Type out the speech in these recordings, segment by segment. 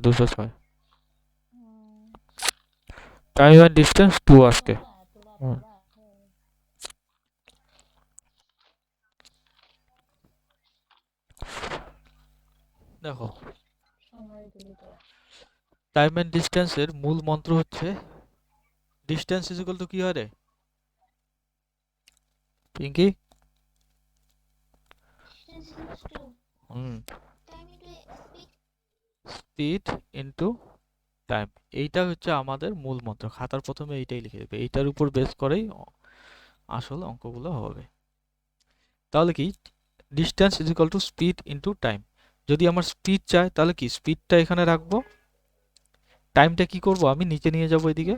206 time and distance 2 আজকে। হুম, দেখো time and ডিস্টেন্সের মূল মন্ত্র হচ্ছে ডিস্টেন্স ইজ ইকুয়াল টু কি হয় রে পিঙ্কি? হুম, স্পিড ইনটু টাইম। এইটা হচ্ছে আমাদের মূল মন্ত্র। খাতার প্রথমে এইটাই লিখে দেবে, এইটার উপর বেস করেই আসল অঙ্কগুলো হবে। তাহলে কি distance is equal to speed into time. যদি আমার স্পিড চাই তাহলে কি স্পিডটা এখানে রাখবো, টাইমটা কি করব আমি নিচে নিয়ে যাব এদিকে,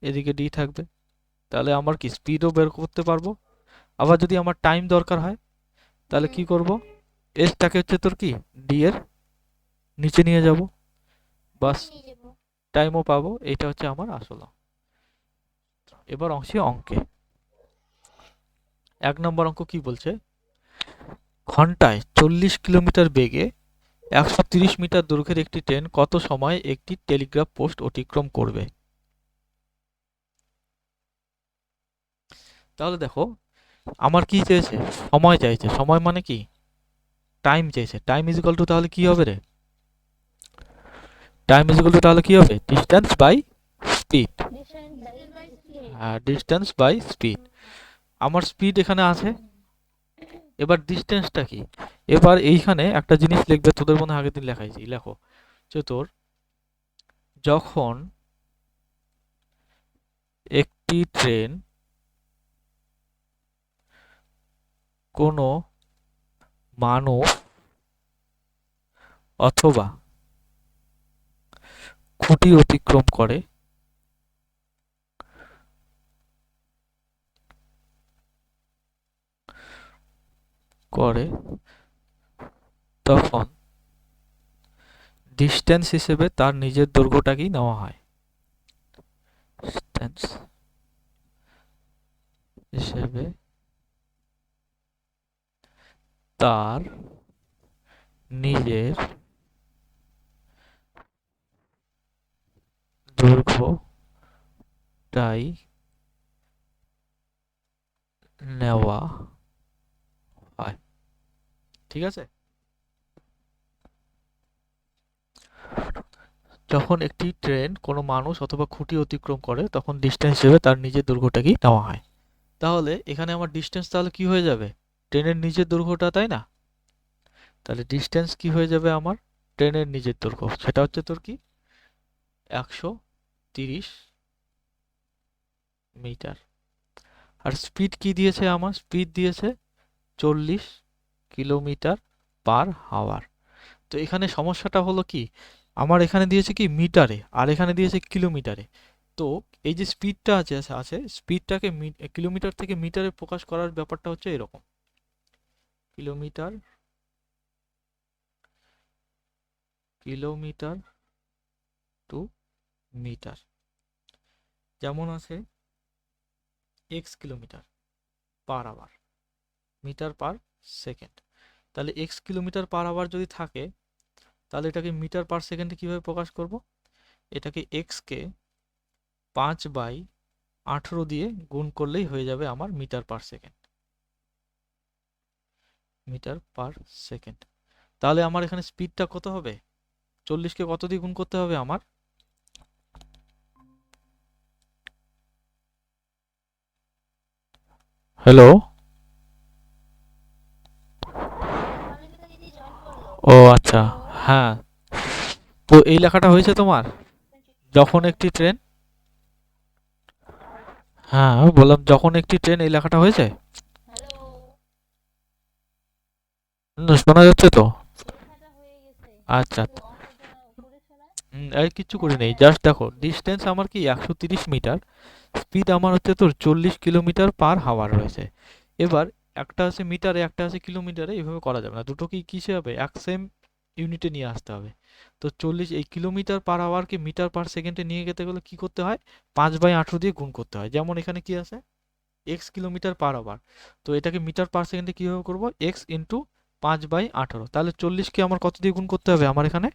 এদিকে ডি থাকবে। তাহলে আমার কি স্পিডও বের করতে পারবো। আবার যদি আমার টাইম দরকার হয় তাহলে কি করব, এসটাকে হচ্ছে তোর কি ডি এর নিচে নিয়ে যাব, বাস টাইমও পাবো। এইটা হচ্ছে আমার আসল। এবার অঙ্কে 1 নম্বর অঙ্ক কি বলছে, ঘন্টায় 40 কিলোমিটার বেগে 130 মিটার দৈর্ঘ্যের একটি ট্রেন কত সময়ে একটি টেলিগ্রাফ পোস্ট অতিক্রম করবে। তাহলে দেখো আমার কি চেয়েছে, সময় চাইছে। সময় মানে কি টাইম চাইছে। টাইম ইজ ইকুয়াল টু তাহলে কি হবে রে, টাইম ইজ ইকুয়াল টু তাহলে কি হবে ডিস্টেন্স বাই স্পিড। হ্যাঁ, ডিস্টেন্স বাই স্পিড। আমার স্পিড এখানে আছে, এবার ডিস্টেন্সটা কি। এবার এইখানে একটা জিনিস লিখবে, তোদের মনে হয় আগের দিন লেখাইছি, লেখো যে তোর যখন একটি ট্রেন কোনো মানুষ অথবা খুঁটি অতিক্রম করে করে তখন ডিস্টেন্স হিসেবে তার নিজের দৈর্ঘ্যটাকেই নেওয়া হয়। ডিস্টেন্স হিসেবে তার নিজের দৈর্ঘ্যটাই নেওয়া হয়। ঠিক আছে, যখন একটি ট্রেন কোনো মানুষ অথবা খুঁটি অতিক্রম করে তখন ডিস্টেন্স হিসেবে তার নিজের দৈর্ঘ্যটাকেই নেওয়া হয়। তাহলে এখানে আমার ডিস্টেন্স তাহলে কি হয়ে যাবে, ট্রেনের নিজের দৈর্ঘ্যটা, তাই না? তাহলে ডিস্টেন্স কি হয়ে যাবে আমার, ট্রেনের নিজের দৈর্ঘ্য, সেটা হচ্ছে তোর কি 130 মিটার। আর স্পিড কি দিয়েছে, আমার স্পিড দিয়েছে 40 কিলোমিটার/আওয়ার। তো এখানে সমস্যাটা হলো কি, আমার এখানে দিয়েছে কি মিটারে আর এখানে দিয়েছে কিলোমিটারে। তো এই যে স্পিডটা আছে স্পিডটাকে কিলোমিটার থেকে মিটারে প্রকাশ করার ব্যাপারটা হচ্ছে এরকম, কিলোমিটার কিলোমিটার টু মিটার। যেমন আছে x কিলোমিটার/আওয়ার, মিটার/সেকেন্ড। তাহলে x কিলোমিটার/আওয়ার যদি থাকে তাহলে এটাকে মিটার/সেকেন্ডে কিভাবে প্রকাশ করব, এটাকে x কে 5/18 দিয়ে গুণ করলেই হয়ে যাবে আমার মিটার/সেকেন্ড। মিটার/সেকেন্ড। তাহলে আমার এখানে স্পিডটা কত হবে, 40কে কত দিয়ে গুণ করতে হবে আমার, হ্যালো, ও আচ্ছা, হ্যাঁ। তো এই লেখাটা হয়েছে তোমার, যখন একটি ট্রেন, হ্যাঁ বললাম যখন একটি ট্রেন, এই লেখাটা হয়েছে। শোনা যাচ্ছে তো? আচ্ছা, এই কিচ্ছু করি নেই, জাস্ট দেখো ডিস্টেন্স আমার কি 130 মিটার, স্পিড আমার হচ্ছে তোর 40 কিলোমিটার/আওয়ার রয়েছে। এবার একটা আছে মিটারে একটা আছে কিলোমিটারে, এইভাবে করা যাবে না, দুটো কি কিসে হবে এক সেম ইউনিটে নিয়ে আসতে হবে। তো 40 এই কিলোমিটার/আওয়ারকে মিটার/সেকেন্ডে নিয়ে যেতে গেলে কি করতে হয়, 5/18 দিয়ে গুণ করতে হয়। যেমন এখানে কি আছে x কিলোমিটার/আওয়ার, তো এটাকে মিটার/সেকেন্ডে কিভাবে করব, x ইন্টু 5/18। তাহলে 40কে আমার কত দিয়ে গুণ করতে হবে, আমার এখানে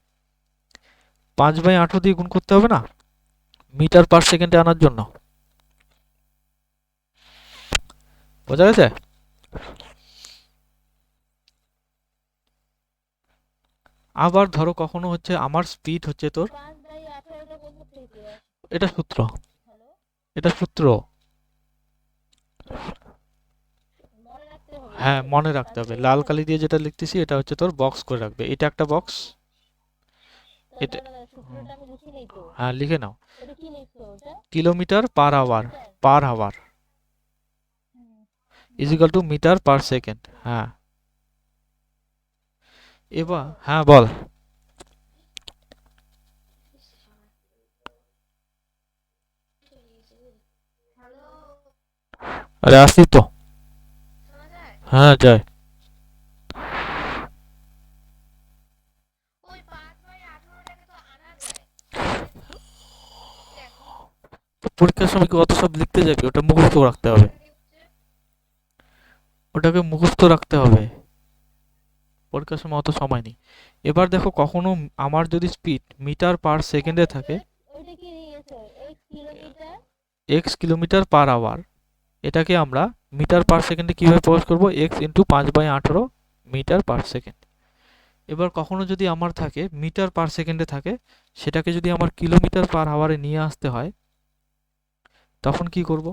5/18 দিয়ে গুণ করতে হবে না মিটার পার সেকেন্ডে আনার জন্য। বোঝা গেছে? আবার ধরো কখনো হচ্ছে আমার স্পিড হচ্ছে তোর, এটা সূত্র, এটা সূত্র। হ্যাঁ মনে রাখতে হবে, লাল কালি দিয়ে যেটা লিখতেছি এটা হচ্ছে তোর বক্স করে রাখবে, এটা একটা বক্স, এটা হ্যাঁ লিখে নাও, kilometre per hour, per hour is equal to metre per second. হ্যাঁ এবার হ্যাঁ বল। আরে আসি তো, হ্যাঁ যায়। পরীক্ষার সময় কি অত সব লিখতে যাবি? ওটা মুখস্থ রাখতে হবে, ওটাকে মুখস্থ রাখতে হবে, পরীক্ষার সময় অত সময় নেই। এবার দেখো কখনো আমার যদি স্পিড মিটার পার সেকেন্ডে থাকে, এক্স কিলোমিটার পার আওয়ার, এটাকে আমরা মিটার পার সেকেন্ডে কিভাবে প্রকাশ করব? X into 5/18 metre per second. এবার কখনো যদি আমার থাকে মিটার পার সেকেন্ডে থাকে, সেটাকে যদি আমার কিলোমিটার পার আওয়ারে নিয়ে আসতে হয়, তখন কি করব?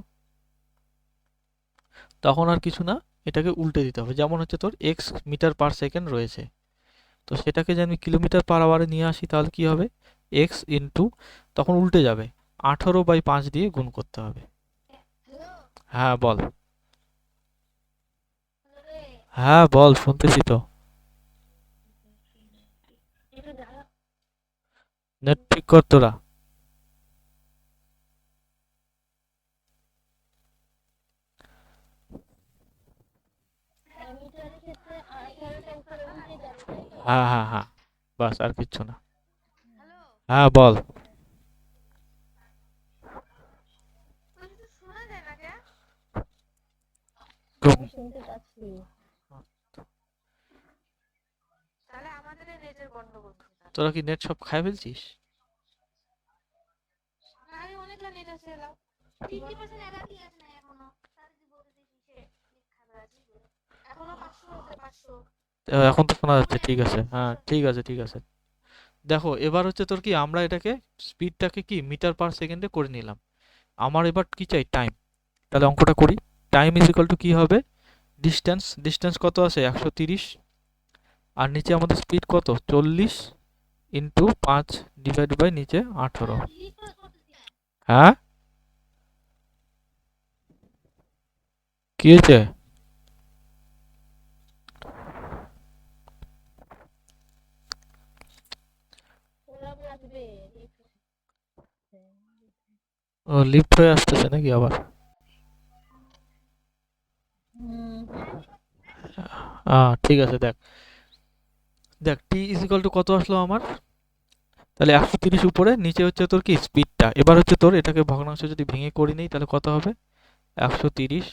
তখন আর কিছু না, এটাকে উল্টে দিতে হবে। যেমন হচ্ছে তোর এক্স মিটার পার সেকেন্ড রয়েছে, তো সেটাকে যদি আমি কিলোমিটার পার আওয়ারে নিয়ে আসি তাহলে কি হবে? এক্স ইন্টু, তখন উল্টে যাবে, 18/5 দিয়ে গুণ করতে হবে। হ্যাঁ বল, হ্যাঁ বল শুনতেছি তো। নেট ঠিক কর তোরা। হ্যাঁ হ্যাঁ হ্যাঁ, বাস আর কিচ্ছু না। হ্যাঁ বল। খুব- তোরা কি নেট সব খাই ফেলছিস? এখন তো শোনা যাচ্ছে, ঠিক আছে, হ্যাঁ ঠিক আছে ঠিক আছে। দেখো এবার হচ্ছে তোর কি, আমরা এটাকে স্পিডটাকে কি মিটার পার সেকেন্ডে করে নিলাম, আমার এবার কি চাই? টাইম। তাহলে অঙ্কটা করি। টাইম ইজ ইকুয়াল টু কি হবে? ডিস্টেন্স, ডিস্টেন্স কত আছে? 130, আর নিচে আমাদের স্পিড কত? 40 ইন্টু 5 ডিভাইড বাই নিচে 18। হ্যাঁ কি হয়েছে? ও লিফট হয়ে আসতেছে নাকি আবার? ঠিক আছে দেখ, দেখ টি ইজ ইকুয়াল টু কত আসলো আমার? তাহলে 130 উপরে, নিচে হচ্ছে তোর কি স্পিডটা। এবার হচ্ছে তোর এটাকে ভগ্নাংশ যদি ভেঙে করি নেই তাহলে কত হবে? 130,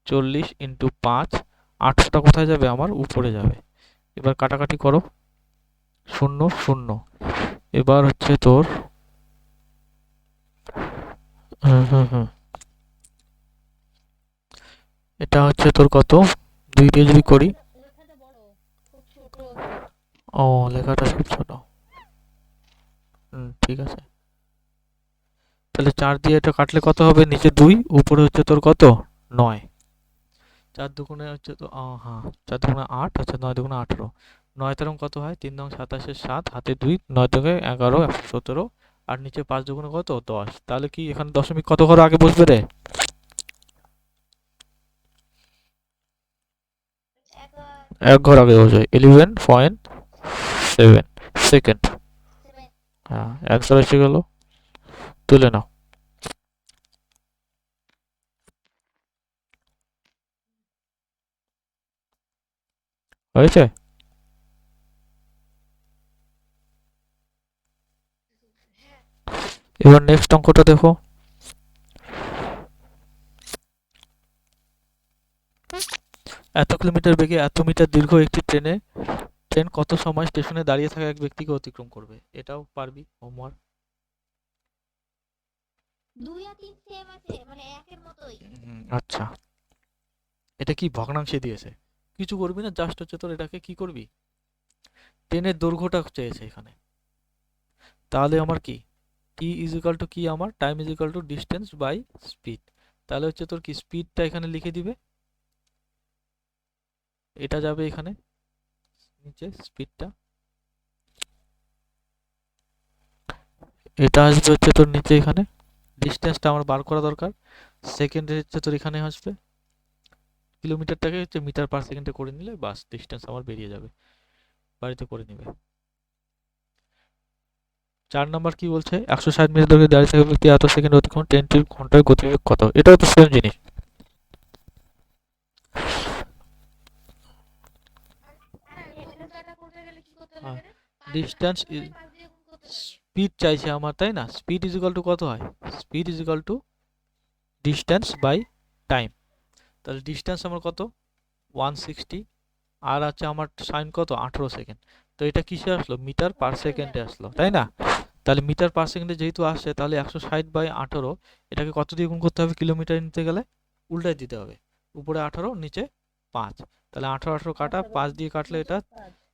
40 ইন্টু 5, 800টা কোথায় যাবে? আমার উপরে যাবে। এবার কাটাকাটি করো, শূন্য শূন্য। এবার হচ্ছে তোর হুম হুম হুম, এটা হচ্ছে তোর কত? 2 দিয়ে যদি করি, ও লেখাটা খুব ছোট, ঠিক আছে। তাহলে 4 দিয়ে এটা কাটলে কত হবে? নিচে 2, উপরে হচ্ছে তোর কত? 9। 4 দুগুণে হচ্ছে তো হ্যাঁ, 4 দুগুণে 8, আচ্ছা 9 দুগুণে 18, 9 তেরং কত হয়? 3 নং 27 7, হাতে 2, 9 থেকে 11, 117, আর নিচে 5 দুগুণে কত? 10। তাহলে কি এখানে দশমিক কত ঘর আগে বসবে রে? এক ঘর আগে বসবে, 11.7 সেকেন্ড। হ্যাঁ অ্যান্সার এসে গেল, তুলে নাও। হয়েছে? এবার নেক্সট অঙ্কটা দেখো। এত কিলোমিটার বেগে এত মিটার দীর্ঘ একটি ট্রেনে ট্রেন কত সময় স্টেশনে দাঁড়িয়ে থাকা এক ব্যক্তিকে অতিক্রম করবে? এটাও পারবি, হোমওয়ার্ক। 2 আর 3 সেম আছে, মানে একের মতোই। আচ্ছা, এটা কি ভগ্নাংশে দিয়েছে? কিছু করবি না, জাস্ট হচ্ছে তোর এটাকে কি করবি, ট্রেনের দৈর্ঘ্যটা চেয়েছে এখানে। তাহলে আমার কি টি ইজ ইকাল টু কি, আমার time is equal to distance by speed. তাহলে হচ্ছে তোর কি স্পিডটা এখানে লিখে দিবে, এটা যাবে এখানে নিচে স্পিডটা, এটা আসবে হচ্ছে তোর নিচে এখানে, ডিস্টেন্সটা আমার বার করা দরকার, সেকেন্ডে হচ্ছে তোর এখানে আসবে, কিলোমিটারটাকে হচ্ছে মিটার পার সেকেন্ডে করে নিলে বাস ডিস্টেন্স আমার বেরিয়ে যাবে, বাড়িতে করে নিবে। 4 নাম্বার কি বলছে, 160 মিটার দৈর্ঘ্যে দাঁড়িয়ে থাকা ব্যক্তি এত সেকেন্ড অতিক্রম ট্রেনটির ঘন্টায় গতিবেগ কত? এটাও তো সেম জিনিস। এখানে এটা করতে গেলে কি করতে লাগে রে? 5 ডিস্টেন্স 5 দিয়ে 5 দিয়ে গুণ করতে লাগে। স্পিড চাইছে আমার, তাই না? স্পিড ইজ ইকাল টু কত হয়, speed is equal to distance by time. তাহলে ডিস্টেন্স আমার কত, 160, আর আছে আমার সাইন কত, 18 সেকেন্ড। তো এটা কিসে আসলো, মিটার পার সেকেন্ডে আসলো, তাই না? তাহলে মিটার পার সেকেন্ডে যেহেতু আসছে, তাহলে 160/18 এটাকে কত দিয়ে গুণ করতে হবে, কিলোমিটার নিতে গেলে উল্টাই দিতে হবে, উপরে 18 নিচে 5। তাহলে 18 18 কাটা, 5 দিয়ে কাটলে এটা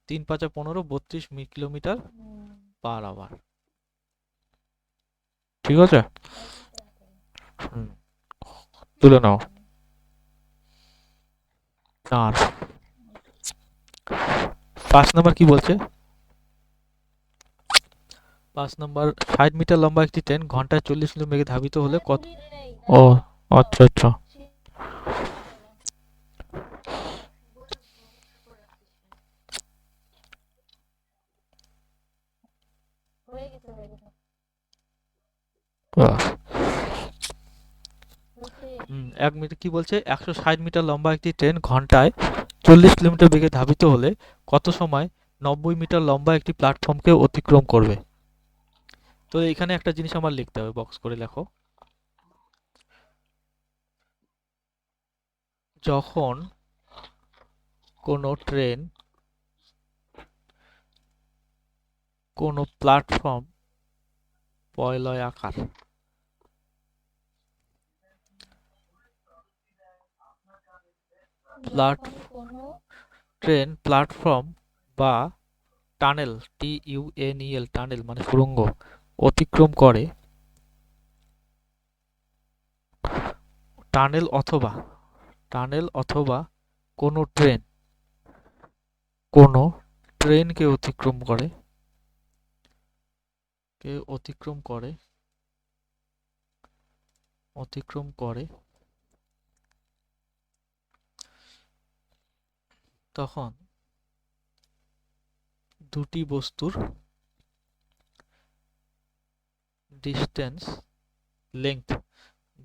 3 5 15, 32 কিলোমিটার পার আওয়ার। ঠিক আছে, হুম, তুলে নাও। 4 5 নাম্বার কি বলছে, 5 নাম্বার 60 মিটার লম্বা একটি ট্রেন ঘন্টায় 40 কিলোমিটার বেগে ধাবিত হলে কত? ও আচ্ছা আচ্ছা, হয়ে গেছে, হয়ে গেছে। বাহ। হচ্ছে 1 মিটার কি বলছে, 160 মিটার লম্বা একটি ট্রেন ঘন্টায় 40 কিলোমিটার বেগে ধাবিত হলে কত সময় 90 মিটার লম্বা একটি প্ল্যাটফর্মকে অতিক্রম করবে? তো এখানে একটা জিনিস আমার লিখতে হবে, বক্স করে লেখো। যখন কোনো ট্রেন কোনো প্ল্যাটফর্ম বলয় আকার প্লাট যখন কোনো ট্রেন প্ল্যাটফর্ম বা টানেল, TUNEL, টানেল মানে সুড়ঙ্গ অতিক্রম করে, টানেল অথবা টানেল অথবা কোনো ট্রেন কোনো ট্রেনকে অতিক্রম করে, কে অতিক্রম করে অতিক্রম করে তখন দুটি বস্তুর ডিস্টেন্স, লেংথ,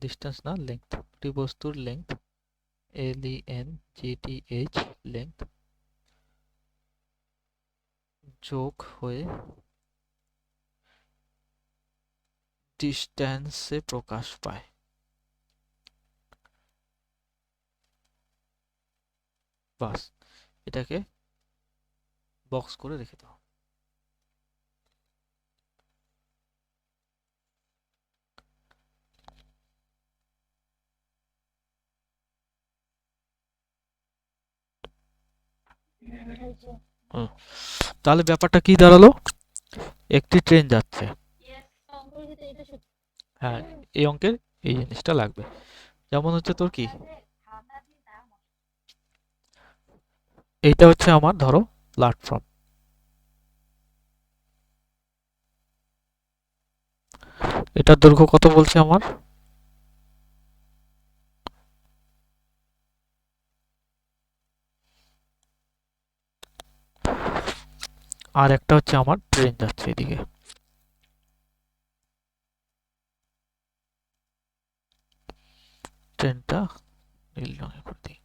ডিস্টেন্স না লেংথ, দুটি বস্তুর লেংথ, LENGTH, লেংথ যোগ হয়ে ডিস্টেন্সে প্রকাশ পায়। বাস, এটাকে বক্স করে রেখে দাও। হয়েছে। হুম, তাহলে ব্যাপারটা কি দাঁড়ালো, একটি ট্রেন যাচ্ছে, অঙ্কের ক্ষেত্রে এটা সত্যি। হ্যাঁ এই অঙ্কের এই জিনিসটা লাগবে, যেমন হচ্ছে তোর কি, এইটা হচ্ছে আমার ধরো প্ল্যাটফর্ম, এটার দৈর্ঘ্য কত বলছে আমার, আর একটা হচ্ছে আমার ট্রেন যাচ্ছে এদিকে, ট্রেনটা নীল রঙে করে দিই।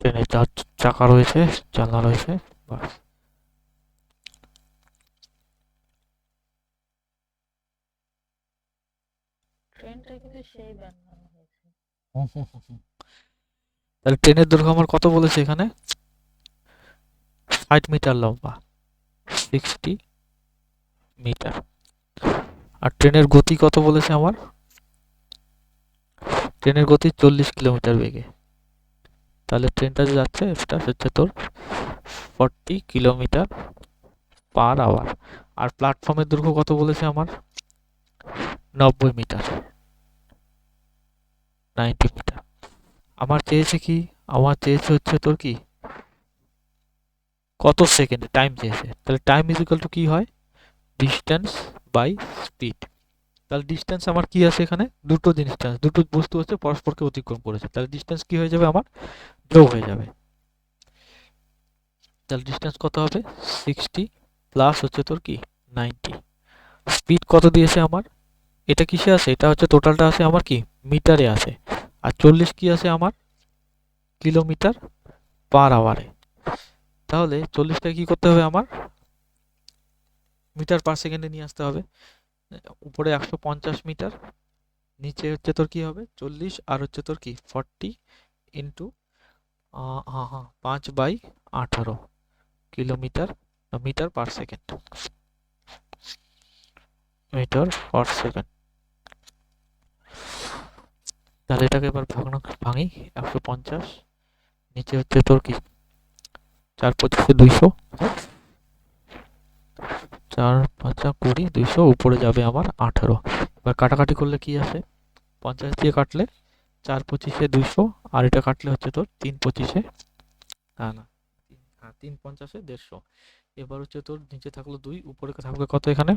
ট্রেনে 4 চাকা রয়েছে, জানলা রয়েছে, বাস। ট্রেনটা কিন্তু সেই বানানো হয়েছে। তাহলে ট্রেনের দৈর্ঘ্য আমার কত বলেছে এখানে? 60 মিটার লম্বা, 60 মিটার। আর ট্রেনের গতি কত বলেছে আমার? ট্রেনের গতি 40 কিলোমিটার বেগে। তাহলে ট্রেনটা যে যাচ্ছে এটা হচ্ছে তোর 40 কিলোমিটার পার আওয়ার। আর প্ল্যাটফর্মের দৈর্ঘ্য কত বলেছে আমার? 90 মিটার, 90 মিটার। আমার চেয়েছে কি? আমার চেয়েছে হচ্ছে তোর কি, কত সেকেন্ডে টাইম চেয়েছে। তাহলে টাইম ইজ ইকুয়াল টু কি হয়? Distance by speed. তাহলে ডিস্টেন্স আমার কি আছে এখানে? দুটো ডিস্টেন্স, দুটো বস্তু হচ্ছে পরস্পরকে অতিক্রম করেছে, তাহলে ডিস্টেন্স কি হয়ে যাবে আমার? যোগ হয়ে যাবে। তাহলে ডিস্টেন্স কত হবে? 60 প্লাস হচ্ছে তোর কি 90। স্পিড কত দিয়েছে আমার? এটা কিসে আছে? এটা হচ্ছে টোটালটা আছে আমার কি মিটারে আছে। আর 40 কি আছে আমার? কিলোমিটার পার আওয়ারে। তাহলে 40টা কি করতে হবে আমার? মিটার পার সেকেন্ডে নিয়ে আসতে হবে। উপরে 150 মিটার, নিচে হচ্ছে তোর কি হবে 40, আর হচ্ছে তোর কি 40 into 5/18 kilometre, metre per second, metre per second. তাহলে এটাকে এবার ভাঙি। 150 নিচে হচ্ছে তোর কি 4×25 200, 4×5 = 20, 200 উপরে যাবে আমার 18। এবার কাটাকাটি করলে কি আসে? 50 দিয়ে কাটলে 4×25 200, আর এটা কাটলে হচ্ছে তোর 3×25, না না, 3×50 150। এবার হচ্ছে তোর নিচে থাকলো 2, উপরে থাকবে কত এখানে?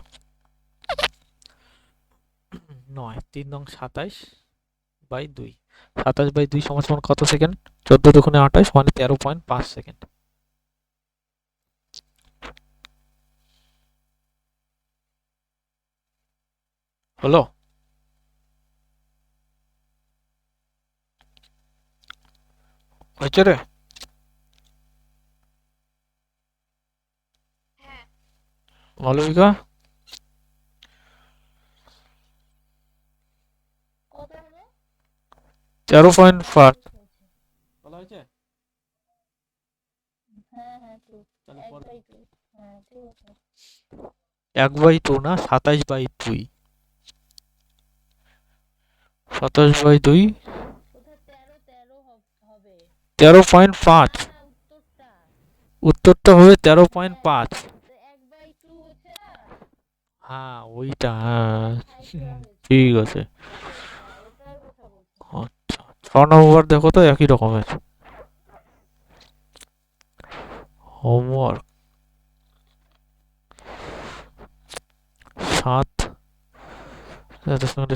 9, 3 নং 27/2। 27/2 সমান সমান কত সেকেন্ড? 14 দুগুণে 28 মানে 13.5 সেকেন্ড। হলো? হয়েছে রে? হ্যাঁ। মালবিকা, কত হলো? 13.5 হয়েছে। বলা হয়েছে। হ্যাঁ হ্যাঁ ঠিক। তাহলে এক পরে বাই টু। হ্যাঁ ঠিক আছে। 1/2 না, 27/2, 27/2, কোথায় 13 হবে? 13.5। না না উত্তরটা। উত্তরটা হবে হ্যাঁ 13.5। তো 1/2 হচ্ছে না? হ্যাঁ ওইটা, হ্যাঁ। সাইড দেওয়া হয়েছে। ঠিক আছে। হ্যাঁ ওটার কথা বলছি। আচ্ছা, 6 নম্বর দেখো তো একই রকমের হোমওয়ার্ক। 7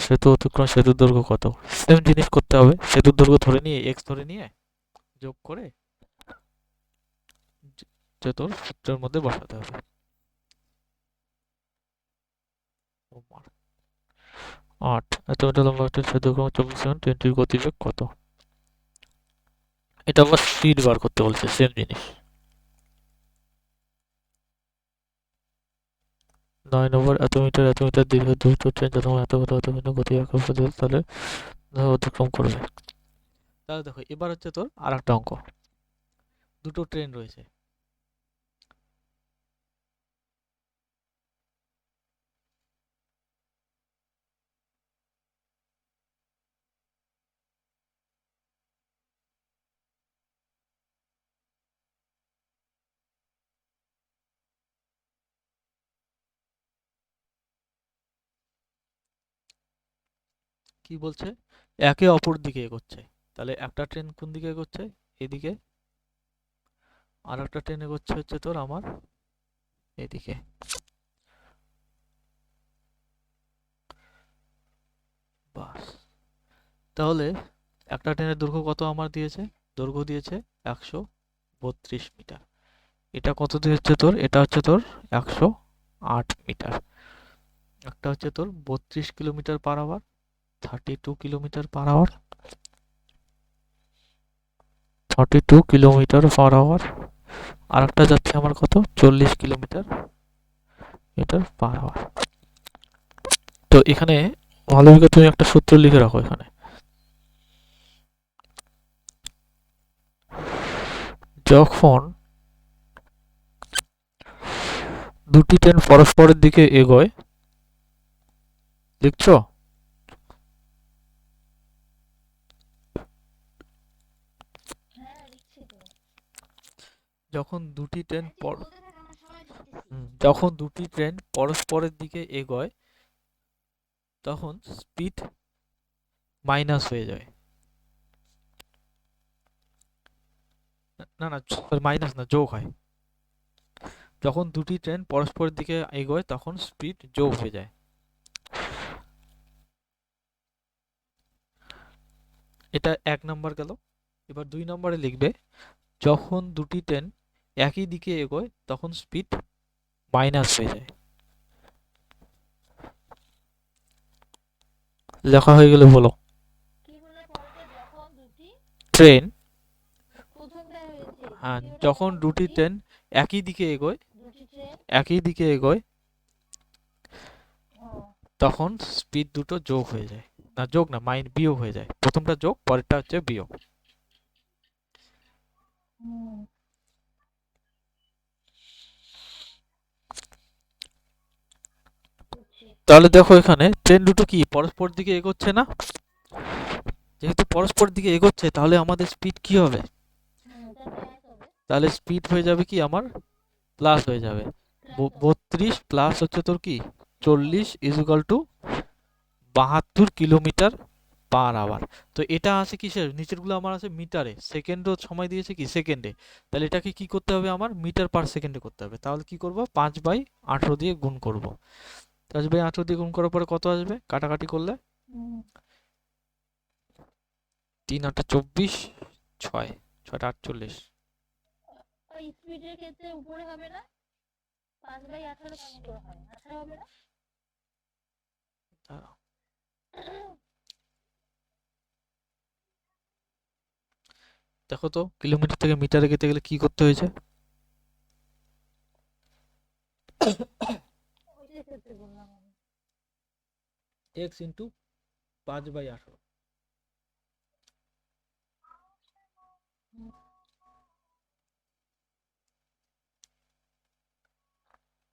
সেতু অতিক্রম, সেতুর দৈর্ঘ্য কত? সেম জিনিস করতে হবে। সেতুর দৈর্ঘ্য ধরে নিয়ে এক্স ধরে নিয়ে যোগ করে যে তোর সূত্রের মধ্যে বসাতে হবে। হোমওয়ার্ক 8, এত মিটার লম্বা একটা সেতু অতিক্রম 24 সেকেন্ড, ট্রেনটির গতিবেগ কত? এটা আবার স্পিড বার করতে বলছে, সেম জিনিস। 9 নম্বর, এত মিটার দীর্ঘ দ্রুত ট্রেন যখন এত কথা অত ভিন্ন গতি একক তাহলে অতিক্রম করবে। তাহলে দেখো এবার হচ্ছে তোর আর একটা অঙ্ক। দুটো ট্রেন রয়েছে, কি বলছে? একে অপর দিকে এগোচ্ছে। তাহলে একটা ট্রেন কোন দিকে এগোচ্ছে? এদিকে। আর একটা ট্রেন এগোচ্ছে হচ্ছে তোর আমার এদিকে। বাস। তাহলে একটা ট্রেনের দৈর্ঘ্য কত আমার দিয়েছে? দৈর্ঘ্য দিয়েছে 132 মিটার। এটা কত দিয়েছে তোর? এটা হচ্ছে তোর 108 মিটার। একটা হচ্ছে তোর 32 kilometre per hour, 32 kilometre per hour, 32 kilometre per hour. আর একটা যাচ্ছে আমার কত? 40 কিলোমিটার মিটার পার আওয়ার। তো এখানে মালবিকা তুমি একটা সূত্র লিখে রাখো এখানে। যখন দুটি ট্রেন পরস্পরের দিকে এগোয়, লিখছো? হ্যাঁ লিখছি তো। যখন দুটি ট্রেন আরে তুই বলতে থাক, আমরা সময় দিতেছি। যখন দুটি ট্রেন পরস্পরের দিকে এগোয় তখন স্পিড মাইনাস হয়ে যায়। না না, মাইনাস না, যোগ হয়। যখন দুটি ট্রেন পরস্পরের দিকে এগোয় তখন স্পিড যোগ হয়ে যায়। এটা 1 নাম্বার গেল। এবার 2 নম্বরে লিখবে যখন দুটি ট্রেন একই দিকে এগোয় তখন স্পিড মাইনাস হয়ে যায়। লেখা হয়ে গেলে বলো। কি বলে পরেরটা? যখন দুটি, ট্রেন, প্রথমটা হয়েছে, হ্যাঁ, দ্বিতীয়টা যখন যখন দুটি দুটি, ট্রেন একই দিকে এগোয়, দুটি ট্রেন, একই দিকে এগোয় ও তখন স্পিড দুটো যোগ হয়ে যায়। না, যোগ না, বিয়োগ হয়ে যায়। প্রথমটা যোগ, পরেরটা হচ্ছে বিয়োগ। হুম বুঝছি। তাহলে দেখো এখানে ট্রেন দুটো কি পরস্পর দিকে এগোচ্ছে না? যেহেতু পরস্পর দিকে এগোচ্ছে তাহলে আমাদের স্পিড কি হবে? এটা প্লাস হবে। তাহলে স্পিড হয়ে যাবে কি আমার, প্লাস হয়ে যাবে। প্লাস হবে। 32 প্লাস হচ্ছে তোর কি 40 is equal to 72 kilometre per hour. তো এটা আছে কিসের, নিচের গুলো আমার আছে মিটারে, সেকেন্ডও সময় দিয়েছে কি সেকেন্ডে। তাহলে এটাকে কি করতে হবে, আমার মিটার পার সেকেন্ডে করতে হবে। তাহলে কি করব, 5/18 দিয়ে গুণ করব। 5/18 দিয়ে গুণ করার পরে কত আসবে, কাটাকাটি করলে হুম 3 8 24, 6 6 48। ওই স্পিডের ক্ষেত্রে উপরে হবে না? 5/18 কেমন করে হয়? 18 হবে না? দাঁড়াও, দেখো তো কিলোমিটার থেকে মিটারে যেতে গেলে কি করতে হয়েছে। ওইটার ক্ষেত্রে বললাম আমি। x into 5/18। হুম,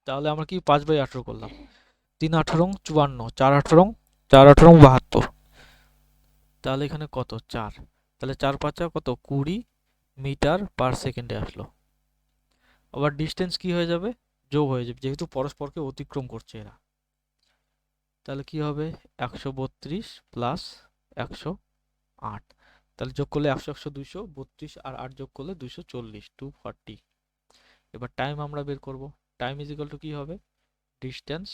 তাহলে আমরা কি 5/18 করলাম, 3 18 54, 4 18, 4 18 72। তাহলে এখানে কত, 4। তাহলে 4 5 কত, 20 মিটার পার সেকেন্ডে আসলো। আবার ডিস্টেন্স কি হয়ে যাবে, যোগ হয়ে যাবে, যেহেতু পরস্পরকে অতিক্রম করছে এরা। তাহলে কি হবে, 132 প্লাস 108। তাহলে যোগ করলে 100 100 232, আর 8 যোগ করলে 240, 240। এবার টাইম আমরা বের করব। টাইম ইজ ইকুয়াল টু কি হবে, ডিস্টেন্স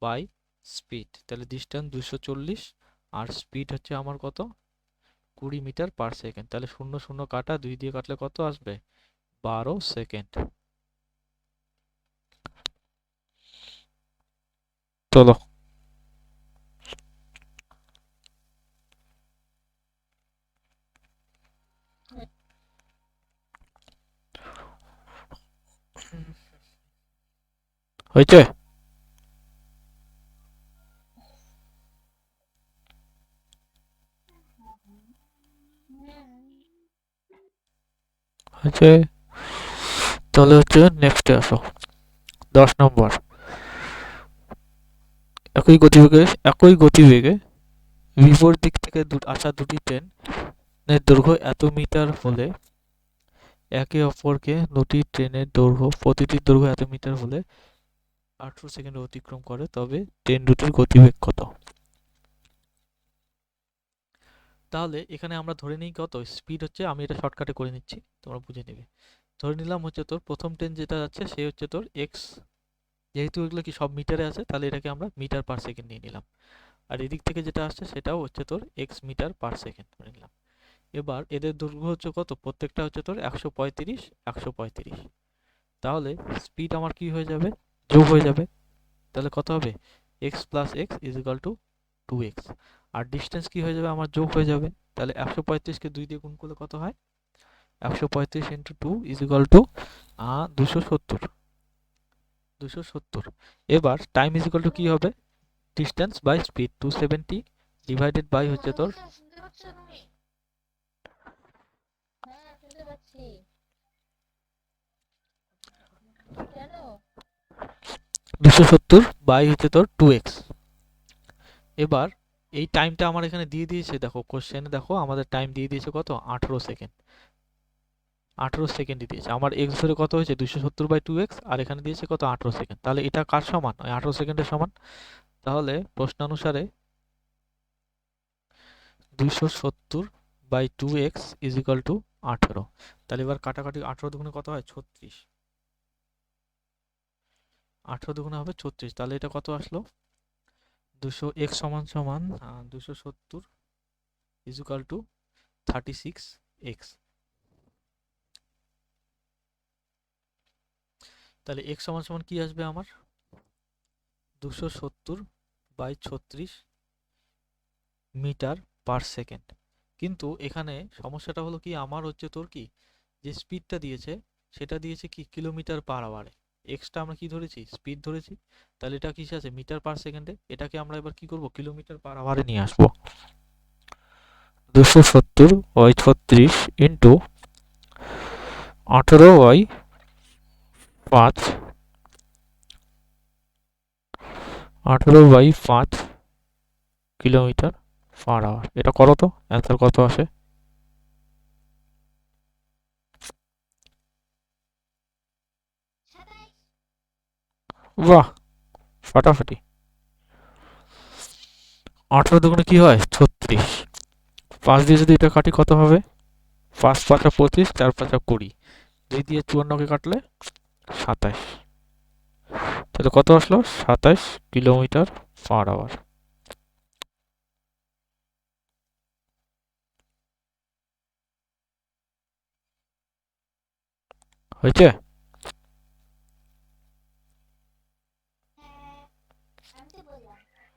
বাই স্পিড। তাহলে ডিস্টেন্স 240 আর স্পিড হচ্ছে আমার কত, 20 মিটার পার সেকেন্ড। তাহলে 0 0 কাটা, 2 দিয়ে কাটলে কত আসবে, 12 সেকেন্ড। চলো, হয়েছে? হয়েছে। তাহলে হচ্ছে নেক্সটে আসো, 10 নম্বর। একই গতিবেগে বিপরীত দিক থেকে আসা দুটি ট্রেনের দৈর্ঘ্য এত মিটার হলে একে অপরকে, দুটি ট্রেনের দৈর্ঘ্য প্রতিটির দৈর্ঘ্য এত মিটার হলে 18 সেকেন্ড অতিক্রম করে, তবে ট্রেন দুটির গতিবেগ কত? তাহলে এখানে আমরা ধরে নিই কত স্পিড হচ্ছে, আমি এটা শর্টকাটে করে নিচ্ছি, তোমরা বুঝে নেবে। ধরে নিলাম হচ্ছে তোর প্রথম ট্রেন যেটা যাচ্ছে সে হচ্ছে তোর এক্স, যেহেতু এগুলো কি সব মিটারে আছে তাহলে এটাকে আমরা মিটার পার সেকেন্ড নিয়ে নিলাম। আর এদিক থেকে যেটা আসছে সেটাও হচ্ছে তোর এক্স মিটার পার সেকেন্ড ধরে নিলাম। এবার এদের দৈর্ঘ্য হচ্ছে কত, প্রত্যেকটা হচ্ছে তোর 135 135। তাহলে স্পিড আমার কি হয়ে যাবে, যোগ হয়ে যাবে। তাহলে কত হবে, x plus x is equal to 2x। আর ডিস্টেন্স কি হয়ে যাবে, আমার যোগ হয়ে যাবে। তাহলে 135কে 2 দিয়ে গুণ করলে কত হয়, 135 ইন্টু 2 ইজ ইকাল টু 270। 270। এবার টাইম ইজ ইকাল টু কি হবে, distance by speed 270 divided by হচ্ছে তোর শুনতে পাচ্ছ তুমি? হ্যাঁ শুনতে পাচ্ছি। কেন? 270 বাই হচ্ছে তোর 2x। এবার এই টাইমটা আমার এখানে দিয়ে দিয়েছে, দেখো কোশ্চেনে দেখো আমাদের টাইম দিয়ে দিয়েছে কত, 18 সেকেন্ড। 18 সেকেন্ডই দিয়েছে আমার, এক্স ধরে কত হয়েছে 270/2x, আর এখানে দিয়েছে কত 18 সেকেন্ড। তাহলে এটা কার সমান, ওই 18 সেকেন্ডের সমান। তাহলে প্রশ্নানুসারে 270/2x ইজ ইকাল টু 18। তাহলে এবার কাটাকাটি, 18 দুগুণে কত হয় 36, 18 দুগুণে হবে 36। তাহলে এটা কত আসলো, 200 x সমান সমান 270 ইজ ইকাল টু 36x। তাহলে x সমান সমান কি আসবে আমার, 270/36 মিটার পার সেকেন্ড। কিন্তু এখানে সমস্যাটা হলো কি, আমার হচ্ছে তোর কি, যে স্পিডটা দিয়েছে সেটা দিয়েছে কি কিলোমিটার পার আওয়ারে, এক্সটা আমরা কি ধরেছি, স্পিড ধরেছি। তাহলে এটা কিসে আছে, মিটার পার সেকেন্ডে। এটাকে আমরা এবার কি করব, কিলোমিটার পার আওয়ারে নিয়ে আসবো। 270/36 ইন্টু 18/5, 18/5 কিলোমিটার পার আওয়ার। এটা করো তো, অ্যান্সার কত আসে। বাহ, ফাটাফাটি। 18 দুগুণে কি হয় 36, 5 দিয়ে যদি এটা কাটি কত হবে, 5 5 25, 4 5 20, 2 দিয়ে 54কে কাটলে 27। তাহলে কত আসলো, 27 কিলোমিটার পার আওয়ার। হয়েছে?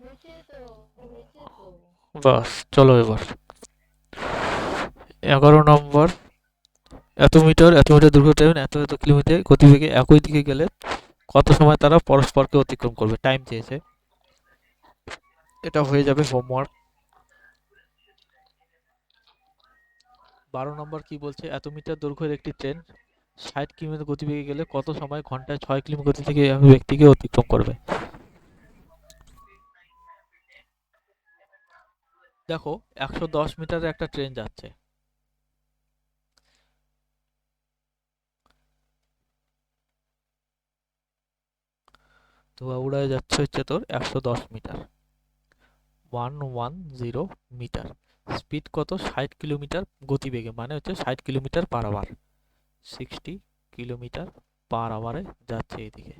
হয়েছে তো, হয়েছে তো। বাস, চলো এবার 11 নম্বর। এত মিটার দৈর্ঘ্য টাইম এত এত কিলোমিটার গতিবেগে একই দিকে গেলে কত সময় তারা পরস্পরকে অতিক্রম করবে, টাইম চেয়েছে। এটা হয়ে যাবে হোমওয়ার্ক। 12 নম্বর কি বলছে, এত মিটার দৈর্ঘ্যের একটি ট্রেন 60 কিলোমিটার গতিবেগে গেলে কত সময় ঘন্টায় 6 কিলোমিটার গতি থেকে এক ব্যক্তিকে অতিক্রম করবে। দেখো 110 মিটারের একটা ট্রেন যাচ্ছে, ধোঁয়া উড়ায় যাচ্ছে হচ্ছে তোর 110 মিটার, 110 মিটার। স্পিড কত, 60 কিলোমিটার গতিবেগে, মানে হচ্ছে 60 kilometre per hour, 60 kilometre per আওয়ারে যাচ্ছে এইদিকে।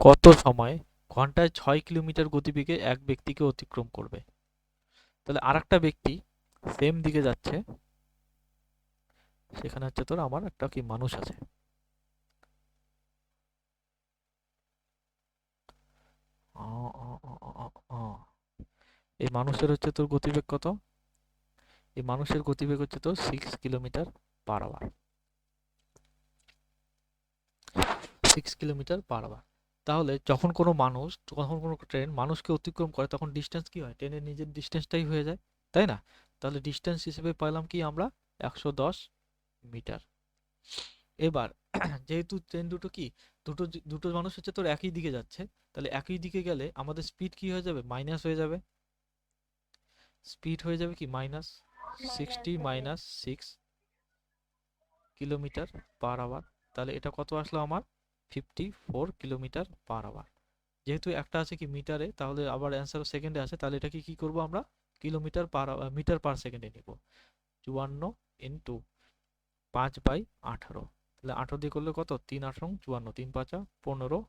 কত সময় ঘন্টায় 6 কিলোমিটার গতিবেগে এক ব্যক্তিকে অতিক্রম করবে। তাহলে আরেকটা ব্যক্তি সেম দিকে যাচ্ছে, সেখানে হচ্ছে তোর আমার একটা কি মানুষ আছে। আ, আ, আ, আ, আ, আ। এই মানুষের হচ্ছে তোর গতিবেগ কত, এই মানুষের গতিবেগ হচ্ছে তোর 6 kilometre per hour, 6 kilometre per hour. তাহলে যখন কোনো মানুষ, যখন কোনো ট্রেন মানুষকে অতিক্রম করে তখন ডিস্টেন্স কি হয়, ট্রেনের নিজের ডিস্টেন্সটাই হয়ে যায়, তাই না? তাহলে ডিস্টেন্স হিসেবে পেলাম কি আমরা, 110 মিটার। এবার যেহেতু ট্রেন দুটো কি, দুটো মানুষ হচ্ছে তোর একই দিকে যাচ্ছে, তাহলে একই দিকে গেলে আমাদের স্পিড কি হয়ে যাবে, মাইনাস হয়ে যাবে। স্পিড হয়ে যাবে কি minus 60 minus 6 kilometre per hour. তাহলে এটা কত আসলো আমার, 54 কিলোমিটার পার আওয়ার। যেহেতু একটা আছে কি মিটারে, তাহলে আবার অ্যান্সার সেকেন্ডে আছে, তাহলে এটাকে কি করব আমরা, কিলোমিটার পার মিটার পার সেকেন্ডে নিব। 54 ইন্টু 5/18, তাহলে 18 দিয়ে করলে কত, 3 8 54, 3 5 15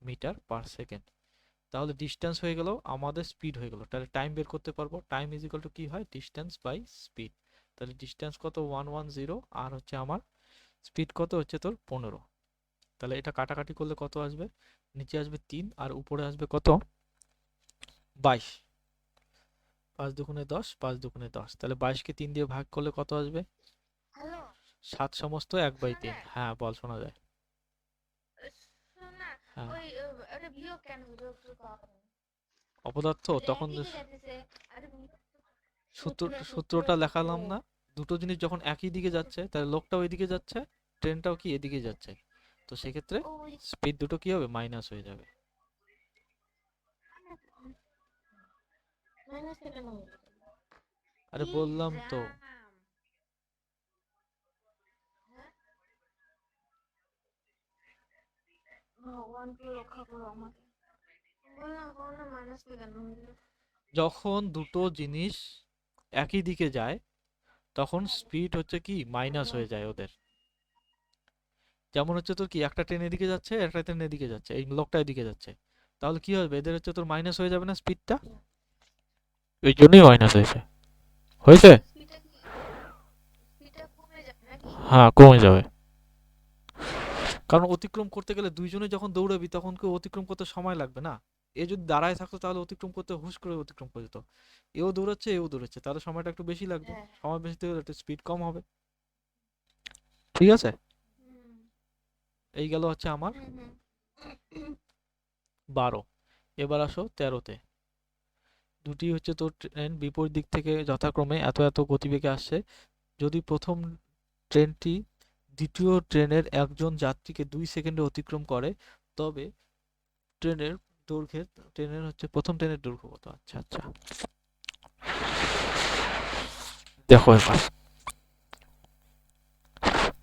মিটার পার সেকেন্ড। তাহলে ডিস্টেন্স হয়ে গেল, আমাদের স্পিড হয়ে গেল। তাহলে টাইম বের করতে পারবো, টাইম ইজ ইকুয়াল টু কি হয়, ডিস্টেন্স বাই স্পিড। তাহলে ডিস্টেন্স কত 110, আর হচ্ছে আমার স্পিড কত হচ্ছে তোর 15। তাহলে এটা কাটাকাটি করলে কত আসবে, নিচে আসবে 3 আর উপরে আসবে কত 22, 5 দুগুণে 10, 5 দুগুণে 10, তাহলে 22কে 3 দিয়ে ভাগ করলে কত আসবে, হ্যালো, 7 সমস্ত 1/3। হ্যাঁ বল, শোনা যায়। শোন না, হ্যাঁ ওই একটা বিয়োগ কেন হলো একটু কারণ অপদার্থ তখন একই দিকে যাচ্ছে আরে সূত্রটা লেখালাম না, দুটো জিনিস যখন একই দিকে যাচ্ছে তাহলে লোকটা ওই দিকে যাচ্ছে, ট্রেনটাও কি এদিকে যাচ্ছে, তো সেক্ষেত্রে ওই স্পিড দুটো কি হবে, মাইনাস হয়ে যাবে। মাইনাস কেন হলো আরে কি বললাম তো। জাম হ্যাঁ ভগবান তুই রক্ষা করো আমাকে বললাম কোনো মাইনাস কেন হলো যখন দুটো জিনিস একই দিকে যায় তখন স্পিড হচ্ছে কি মাইনাস হয়ে যায় ওদের। যেমন হচ্ছে তোর কি একটা ট্রেন এদিকে যাচ্ছে, একটা ট্রেন এদিকে যাচ্ছে, এই লোকটা এদিকে যাচ্ছে, তাহলে কি হবে, এদের হচ্ছে তোর মাইনাস হয়ে যাবে না স্পিডটা, এই জন্যই মাইনাস হয়েছে। হয়েছে? স্পিডটা কমে যাবে নাকি হ্যাঁ কমে যাবে, কারণ অতিক্রম করতে গেলে দুইজনে যখন দৌড়াবি তখন কেউ অতিক্রম করতে সময় লাগবে না। এ যদি দাঁড়ায় থাকতো তাহলে অতিক্রম করতে হুশ করে অতিক্রম করে যেত, এও দৌড়াচ্ছে এও দৌড়াচ্ছে, তাহলে সময়টা একটু বেশি লাগবে, হ্যাঁ সময় বেশি হলে একটু স্পিড কম হবে। ঠিক আছে, হুম এই গেল হচ্ছে আমার হুম 12। এবার আসো 13তে। দুটি হচ্ছে তোর ট্রেন বিপরীত দিক থেকে যথাক্রমে এত এত গতিবেগে আসছে, যদি প্রথম ট্রেনটি দ্বিতীয় ট্রেনের একজন যাত্রীকে 2 সেকেন্ডে অতিক্রম করে, তবে ট্রেনের দৈর্ঘ্যের ট্রেনের হচ্ছে প্রথম ট্রেনের দৈর্ঘ্য কত। আচ্ছা আচ্ছা, দেখো এবার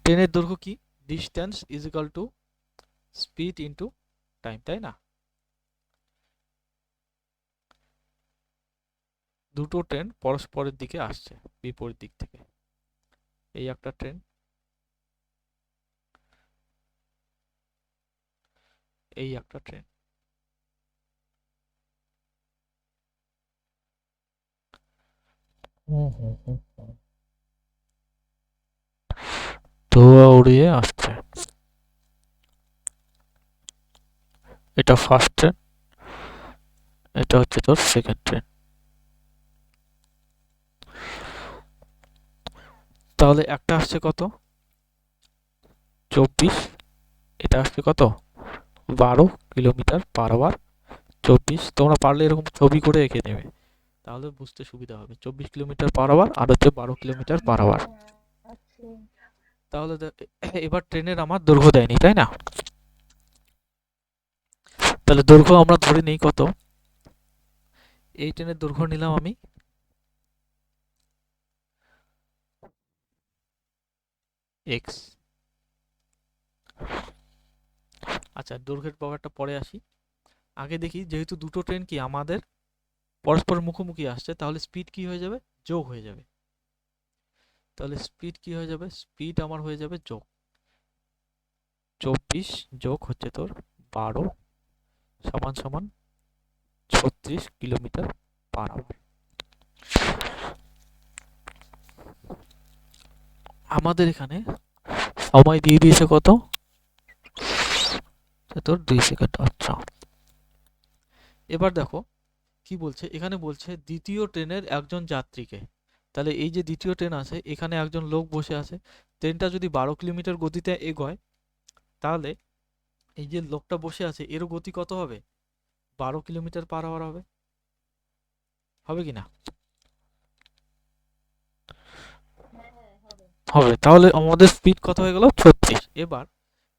ট্রেনের দৈর্ঘ্য কি, distance is equal two speed into time, তাই না? দুটো ট্রেন পরস্পরের দিকে আসছে বিপরীত দিক থেকে, এই একটা ট্রেন, এই একটা ট্রেন। হুম হুম হুম হুম। ধোঁয়া উড়িয়ে আসছে, এটা ফার্স্ট ট্রেন, এটা হচ্ছে তোর সেকেন্ড ট্রেন। তাহলে একটা আসছে কত, 24, এটা আসছে কত, 12 কিলোমিটার পার আওয়ার। 24, তোমরা পারলে এরকম ছবি করে এঁকে নেবে, তাহলে বুঝতে সুবিধা হবে। 24 কিলোমিটার পার আওয়ার আর হচ্ছে 12 কিলোমিটার পার আওয়ার। আচ্ছা তাহলে এবার ট্রেনের আমার দৈর্ঘ্য দেয়নি, তাই না? তাহলে দৈর্ঘ্য আমরা ধরে নিই কত, এই ট্রেনের দৈর্ঘ্য নিলাম আমি এক্স। আচ্ছা দৈর্ঘ্যের ব্যাপারটা পরে আসি, আগে দেখি যেহেতু দুটো ট্রেন কি আমাদের পরস্পর মুখোমুখি আসছে, তাহলে স্পিড কি হয়ে যাবে, যোগ হয়ে যাবে। তাহলে স্পিড কি হয়ে যাবে, স্পিড আমার হয়ে যাবে যোগ 24 যোগ হচ্ছে তোর 12 সমান সমান 36 কিলোমিটার পার আওয়ার। আমাদের এখানে সময় দিয়ে দিয়েছে কত, তোর 2 সেকেন্ড। আচ্ছা এবার দেখো কি বলছে, এখানে বলছে দ্বিতীয় ট্রেনের একজন যাত্রীকে, তাহলে এই যে দ্বিতীয় ট্রেন আছে এখানে একজন লোক বসে আছে, ট্রেনটা যদি 12 কিলোমিটার গতিতে এগোয়, তাহলে এই যে লোকটা বসে আছে এরও গতি কত হবে, 12 কিলোমিটার পার আওয়ার হবে, হবে কি না? হ্যাঁ হ্যাঁ হবে হবে, তাহলে আমাদের স্পিড কত হয়ে গেল, 36। এবার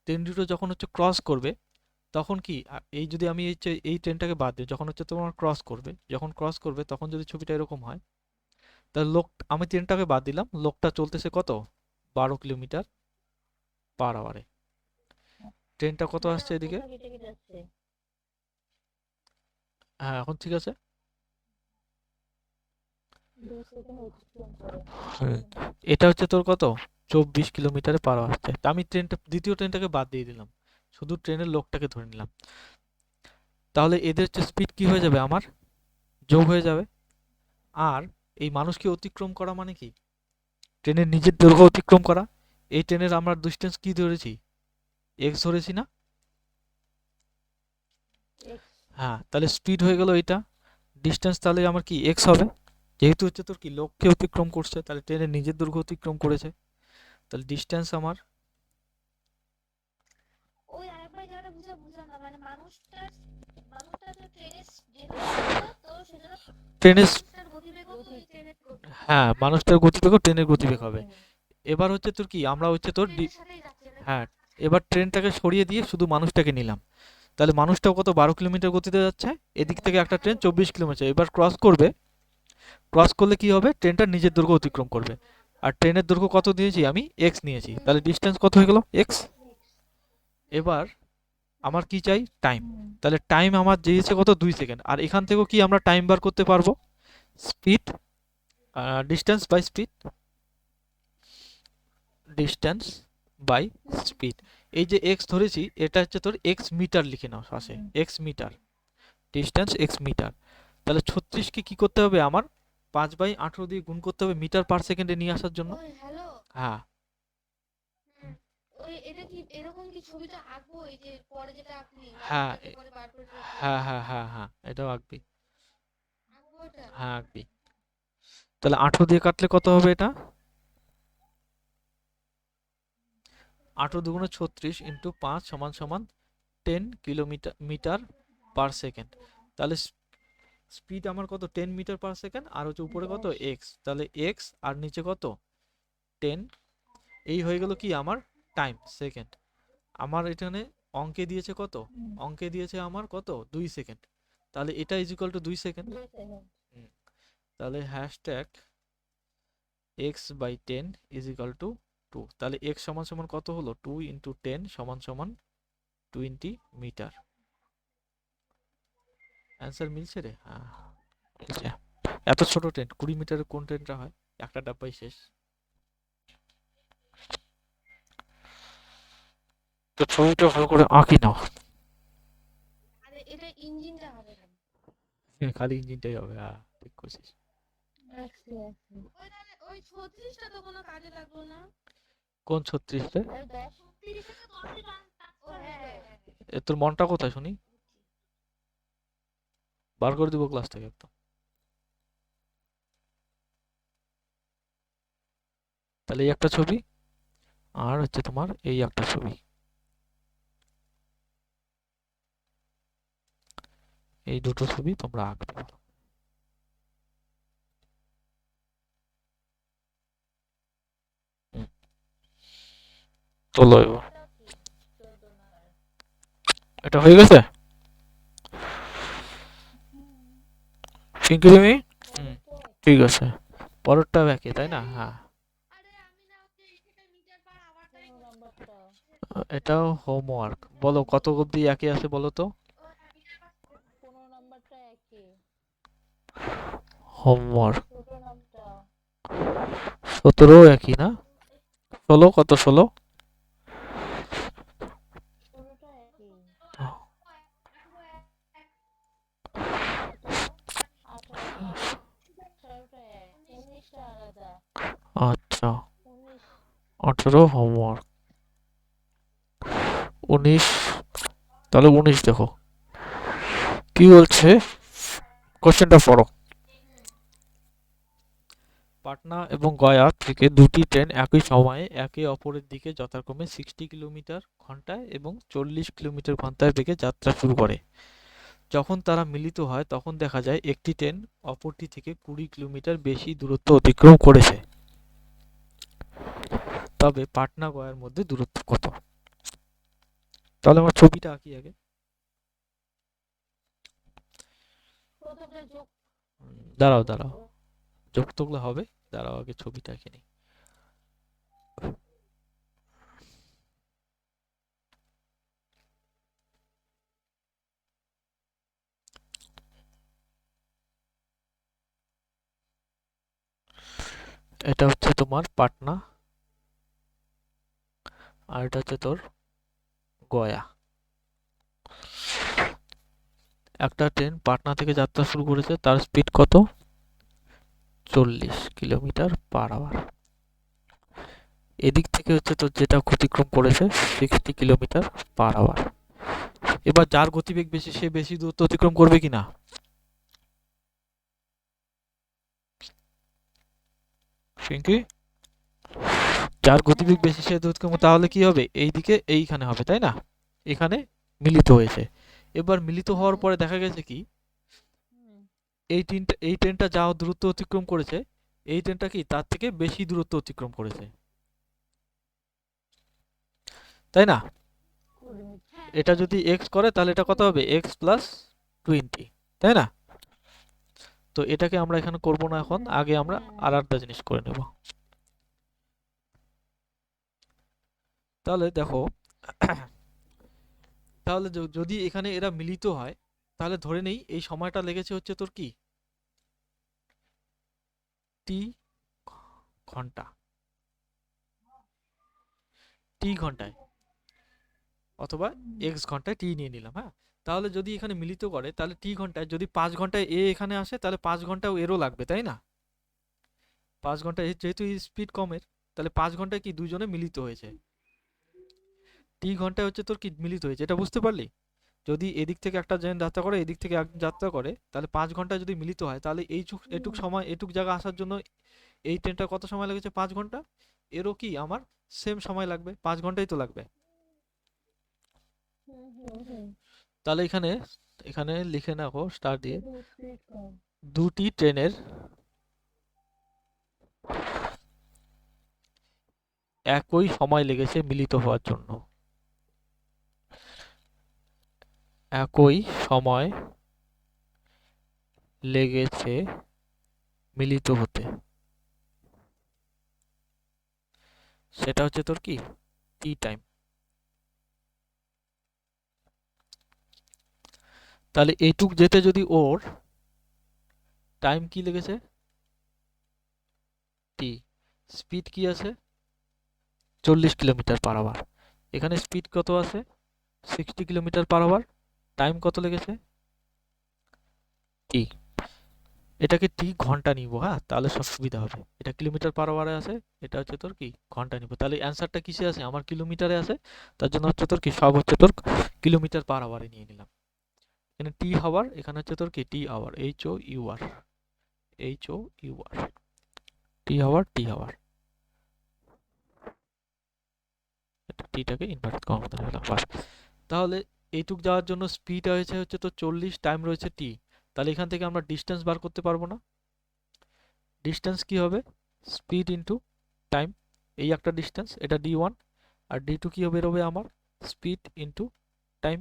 ট্রেন দুটো যখন হচ্ছে ক্রস করবে তখন কি, এই যদি আমি এই ট্রেনটাকে বাদ দিই, যখন হচ্ছে তোমার ক্রস করবে, যখন ক্রস করবে তখন যদি ছবিটা এরকম হয়, তাহলে লোক, আমি ট্রেনটাকে বাদ দিলাম, লোকটা চলতেছে কত, 12 কিলোমিটার পার আওয়ারে। ট্রেনটা কত দাদা আসছে এদিকে, কথা কেটে কেটে যাচ্ছে হ্যাঁ এখন ঠিক আছে। 2 সেকেন্ড অতিক্রম করে হুম, এটা হচ্ছে তোর কত, 24 কিলোমিটার পার আওয়ার আসছে, তা আমি ট্রেনটা দ্বিতীয় ট্রেনটাকে বাদ দিয়ে দিলাম, শুধু ট্রেনের লোকটাকে ধরে নিলাম, তাহলে এদের হচ্ছে স্পিড কি হয়ে যাবে আমার, যোগ হয়ে যাবে। আর এই মানুষকে অতিক্রম করা মানে কি, ট্রেনের নিজের দৈর্ঘ্য অতিক্রম করা, এই ট্রেনের আমরা ডিস্টেন্স কি ধরেছি, এক্স ধরেছি না? এক্স হ্যাঁ তাহলে স্পিড হয়ে গেল এটা, ডিস্টেন্স তাহলে আমার কি এক্স হবে, যেহেতু হচ্ছে তোর কি লোককে অতিক্রম করছে তাহলে ট্রেনের নিজের দৈর্ঘ্য অতিক্রম করেছে, তাহলে ডিস্টেন্স আমার ওই আরেকবার জায়গাটা বুঝা বুঝলাম না মানে মানুষটা তো ট্রেনের যেহেতু ছিল, তো সেজন্য ট্রেনের মানুষটার গতিবেগও তো ওই ট্রেনের হ্যাঁ, মানুষটার গতিবেগও ট্রেনের গতিবেগ হবে। এবার হচ্ছে তোর কি, আমরা হচ্ছে তোর ট্রেনের সাথেই যাচ্ছে নাকি? হ্যাঁ, এবার ট্রেনটাকে সরিয়ে দিয়ে শুধু মানুষটাকে নিলাম। তাহলে মানুষটাও কত 12 কিলোমিটার গতিতে যাচ্ছে, এদিক থেকে একটা ট্রেন 24 কিলোমিটার, এবার ক্রস করবে। ক্রস করলে কি হবে, ট্রেনটা নিজের দৈর্ঘ্য অতিক্রম করবে। আর ট্রেনের দৈর্ঘ্য কত দিয়েছি আমি, এক্স নিয়েছি, তাহলে ডিস্টেন্স কত হয়ে গেল, এক্স। এবার আমার কি চাই, টাইম। তাহলে টাইম আমার দিয়েছে কত, 2 সেকেন্ড। আর এখান থেকেও কি আমরা টাইম বার করতে পারবো, speed, distance by speed, distance by speed. এই যে এক্স ধরেছি, এটা হচ্ছে তোর এক্স মিটার, লিখে নাও পাশে, x metre, distance x metre. তাহলে 36কে কি করতে হবে আমার, 5/18 দিয়ে গুণ করতে হবে মিটার পার সেকেন্ডে নিয়ে আসার জন্য। ওই হ্যালো, হ্যাঁ ওই এটা কি এরকম কি ছবিটা আঁকবো, এই যে পরে যেটা আঁকলি হ্যাঁ মানুষটাকে পরে বার করে হ্যাঁ হ্যাঁ হ্যাঁ হ্যাঁ, এটাও আঁকবি। আঁকবো এটা? হ্যাঁ আঁকবি। তাহলে 18 দিয়ে কাটলে কত হবে এটা, 18 দুগুণে 36 ইন্টু 5 সমান সমান 10 কিলোমিটার মিটার পার সেকেন্ড। তাহলে স্পিড আমার কত, 10 মিটার পার সেকেন্ড, আর হচ্ছে উপরে কত, এক্স। তাহলে এক্স আর নিচে কত, 10। এই হয়ে গেল কি আমার টাইম, সেকেন্ড। আমার এখানে অঙ্কে দিয়েছে কত, অঙ্কে দিয়েছে আমার কত, 2 সেকেন্ড। তাহলে এটা ইজ ইকুয়াল টু 2 সেকেন্ড। তাহলে hashtag x/10 is equal two 2। তাহলে x সমান সমান কত হলো, 2 ইন্টু 10 সমান সমান 20 মিটার। অ্যান্সার মিলছে রে, হ্যাঁ মিলছে। এত ছোট ট্রেন, 20 মিটারের কোন ট্রেনটা হয়, একটা ডাব্বাই শেষ। তো ছবিটা ভালো করে আঁকি নাও। আরে এটা ইঞ্জিনটা হবে না। খালি ইঞ্জিনটাই হবে, হ্যাঁ ঠিক করছিস। ওই তাহলে ওই 36টা তো কোনো কাজে লাগলো না। কোন 36 রে, ওই 36 টা তো 10 টান ও হ্যাঁ, তোর মনটা কোথায় শুনি, বার করে দিব ক্লাস থেকে একদম। তাহলে এই একটা ছবি, আর হচ্ছে তোমার এই একটা ছবি, এই দুটো ছবি তোমরা আঁকবে। হুম, তোলো এবার। এটা হয়ে গেছে পিঙ্কি তুমি, ঠিক আছে। পরেরটা একই তাই না, হ্যাঁ। আরে আমি না হচ্ছে এটা মিটার পার আওয়ারটাই নাম্বারটা। এটাও হোমওয়ার্ক, বলো কত অবধি একই আছে বলো তো, 15 নাম্বারটা একই, হোমওয়ার্ক। ছোট নামটা 17 একই না, 16 কত, 16, 16টা একই, 18টা এক, 19টা আলাদা, আচ্ছা 19 18 হোমওয়ার্ক, 19। তাহলে 19 দেখো কি বলছে, কোশ্চেনটা পড়ো। পাটনা এবং গয়া থেকে দুটি ট্রেন একই সময়ে একে অপরের দিকে যথাক্রমে 60 কিলোমিটার ঘন্টায় এবং 40 কিলোমিটার ঘন্টায় বেগে যাত্রা শুরু করে। যখন তারা মিলিত হয় তখন দেখা যায় একটি ট্রেন অপরটি থেকে 20 কিলোমিটার বেশি দূরত্ব অতিক্রম করেছে। তবে পাটনা গয়ার মধ্যে দূরত্ব কত। তাহলে আমার ছবিটা আঁকি আগে। প্রথমটা যোগ দাঁড়াও দাঁড়াও, যোগ তোগলা হবে, দাঁড়াও আগে ছবিটা এঁকে নিই। এটা হচ্ছে তোমার পাটনা, আর এটা হচ্ছে তোর গয়া। একটা ট্রেন পাটনা থেকে যাত্রা শুরু করেছে, তার স্পিড কত, 40 কিলোমিটার/আওয়ার। এদিক থেকে হচ্ছে তোর যেটা অতিক্রম করেছে 60 কিলোমিটার/আওয়ার। এবার যার গতিবেগ বেশি সে বেশি দূরত্ব অতিক্রম করবে কিনা, পিঙ্কি, যার গতিবেগ বেশি সে অতিক্রম, তাহলে কি হবে, এইদিকে এইখানে হবে তাই না, এখানে মিলিত হয়েছে। এবার মিলিত হওয়ার পরে দেখা গেছে কি এই ট্রেনটা যা দূরত্ব অতিক্রম করেছে এই ট্রেনটা কি তার থেকে বেশি দূরত্ব অতিক্রম করেছে, তাই না? এটা যদি এক্স করে তাহলে এটা কত হবে, এক্স প্লাস 20, তাই না? তো এটাকে আমরা এখানে করব না, এখন আগে আমরা আর একটা জিনিস করে নেব। তাহলে দেখো তাহলে যদি এখানে এরা মিলিত হয় তাহলে ধরে নেই এই সময়টা লেগেছে হচ্ছে তোর কি টি ঘন্টা, টি ঘন্টায় অথবা এক্স ঘন্টায় টি নিয়ে নিলাম, হ্যাঁ। তাহলে যদি এখানে মিলিত করে তাহলে টি ঘন্টায় যদি 5 ঘন্টায় এ এখানে আসে তাহলে 5 ঘন্টাও এরও লাগবে, তাই না? 5 ঘন্টায় যেহেতু স্পিড কমের তাহলে 5 ঘন্টায় কি দুজনে মিলিত হয়েছে, টি ঘন্টায় হচ্ছে তোর কি মিলিত হয়েছে, এটা বুঝতে পারলি? যদি এদিক থেকে একটা ট্রেন যাত্রা করে এদিক থেকে এক যাত্রা করে তাহলে 5 ঘন্টা যদি মিলিত হয় তাহলে এটুক সময় এটুক জায়গা আসার জন্য এই ট্রেনটা কত সময় লেগেছে, 5 ঘন্টা। এরও কি আমার সেম সময় লাগবে, 5 ঘন্টাই তো লাগবে। তাহলে এখানে এখানে লিখে রাখো স্টার দিয়ে, দুটি ট্রেনের একই সময় লেগেছে মিলিত হওয়ার জন্য, একই সময় লেগেছে মিলিত হতে, সেটা হচ্ছে তোর কি টি টাইম। তাহলে এইটুক যেতে যদি ওর টাইম কি লেগেছে টি, স্পিড কি আছে 40 কিলোমিটার/আওয়ার, এখানে স্পিড কত আছে 60 কিলোমিটার/আওয়ার, টাইম কত লেগেছে টি। এটাকে টি ঘন্টা নিব, হ্যাঁ, তাহলে সব সুবিধা হবে। এটা কিলোমিটার/আওয়ারে আছে, এটা হচ্ছে তোর কি ঘন্টা নিব, তাহলে অ্যান্সারটা কিসে আছে আমার কিলোমিটারে আছে, তার জন্য হচ্ছে তোর কি সব হচ্ছে তোর কিলোমিটার/আওয়ারে নিয়ে নিলাম। এখানে টি হাওয়ার, এখানে হচ্ছে তোর কি টি আওয়ার, HOUR, টি হাওয়ার টিটাকে ইনভার্ট কমাতে দিলাম বাস। তাহলে এইটুক যাওয়ার জন্য স্পিড হয়েছে হচ্ছে তো 40, টাইম রয়েছে টি, তাহলে এখান থেকে আমরা ডিস্টেন্স বার করতে পারবো না। ডিস্টেন্স কি হবে স্পিড ইন্টু টাইম, এই একটা ডিস্টেন্স, এটা d1, আর d2 কি বেরোবে আমার স্পিড ইন্টু টাইম।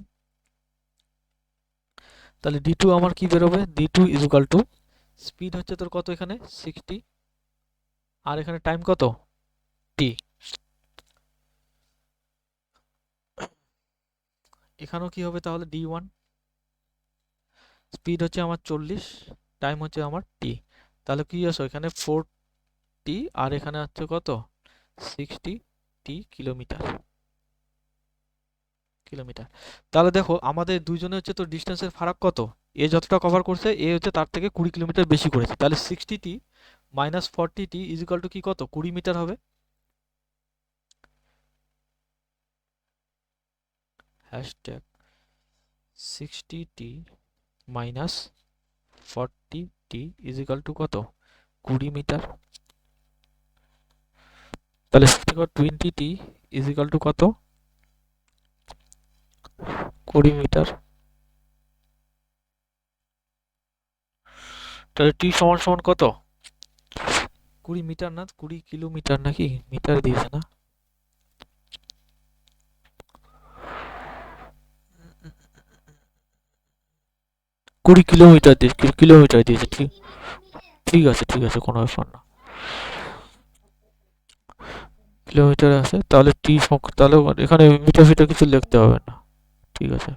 তাহলে d2 আমার কি বেরোবে, d2 is equal to speed হচ্ছে তোর কত এখানে 60, আর এখানে টাইম কত t, এখানেও কি হবে তাহলে d1, স্পিড হচ্ছে আমার 40, টাইম হচ্ছে আমার t, তাহলে কি আসো এখানে 4t, আর এখানে হচ্ছে কত 60t কিলোমিটার। তাহলে দেখো আমাদের দুইজনে হচ্ছে তো ডিস্টেন্সের ফারাক কত, এ যতটা কভার করছে এ হচ্ছে তার থেকে 20 কিলোমিটার বেশি করেছে, তাহলে 60t minus 40t is equal to কি কত 20 মিটার হবে। Hashtag 60t minus 40t is equal two কত 20 মিটার। তাহলে 20t ইজ ইকুয়াল টু কত 20 মিটার। তাহলে t সমান সমান কত 20 মিটার, না 20 কিলোমিটার, নাকি মিটার দিয়েছে না, 20 কিলোমিটার দিয়েছে, কিলোমিটার দিয়েছে, ঠিক ঠিক আছে কোনো ব্যাপার না, কিলোমিটারে আছে। তাহলে তাহলে এখানে মিটার ফিটার কিছু লিখতে হবে না, ঠিক আছে।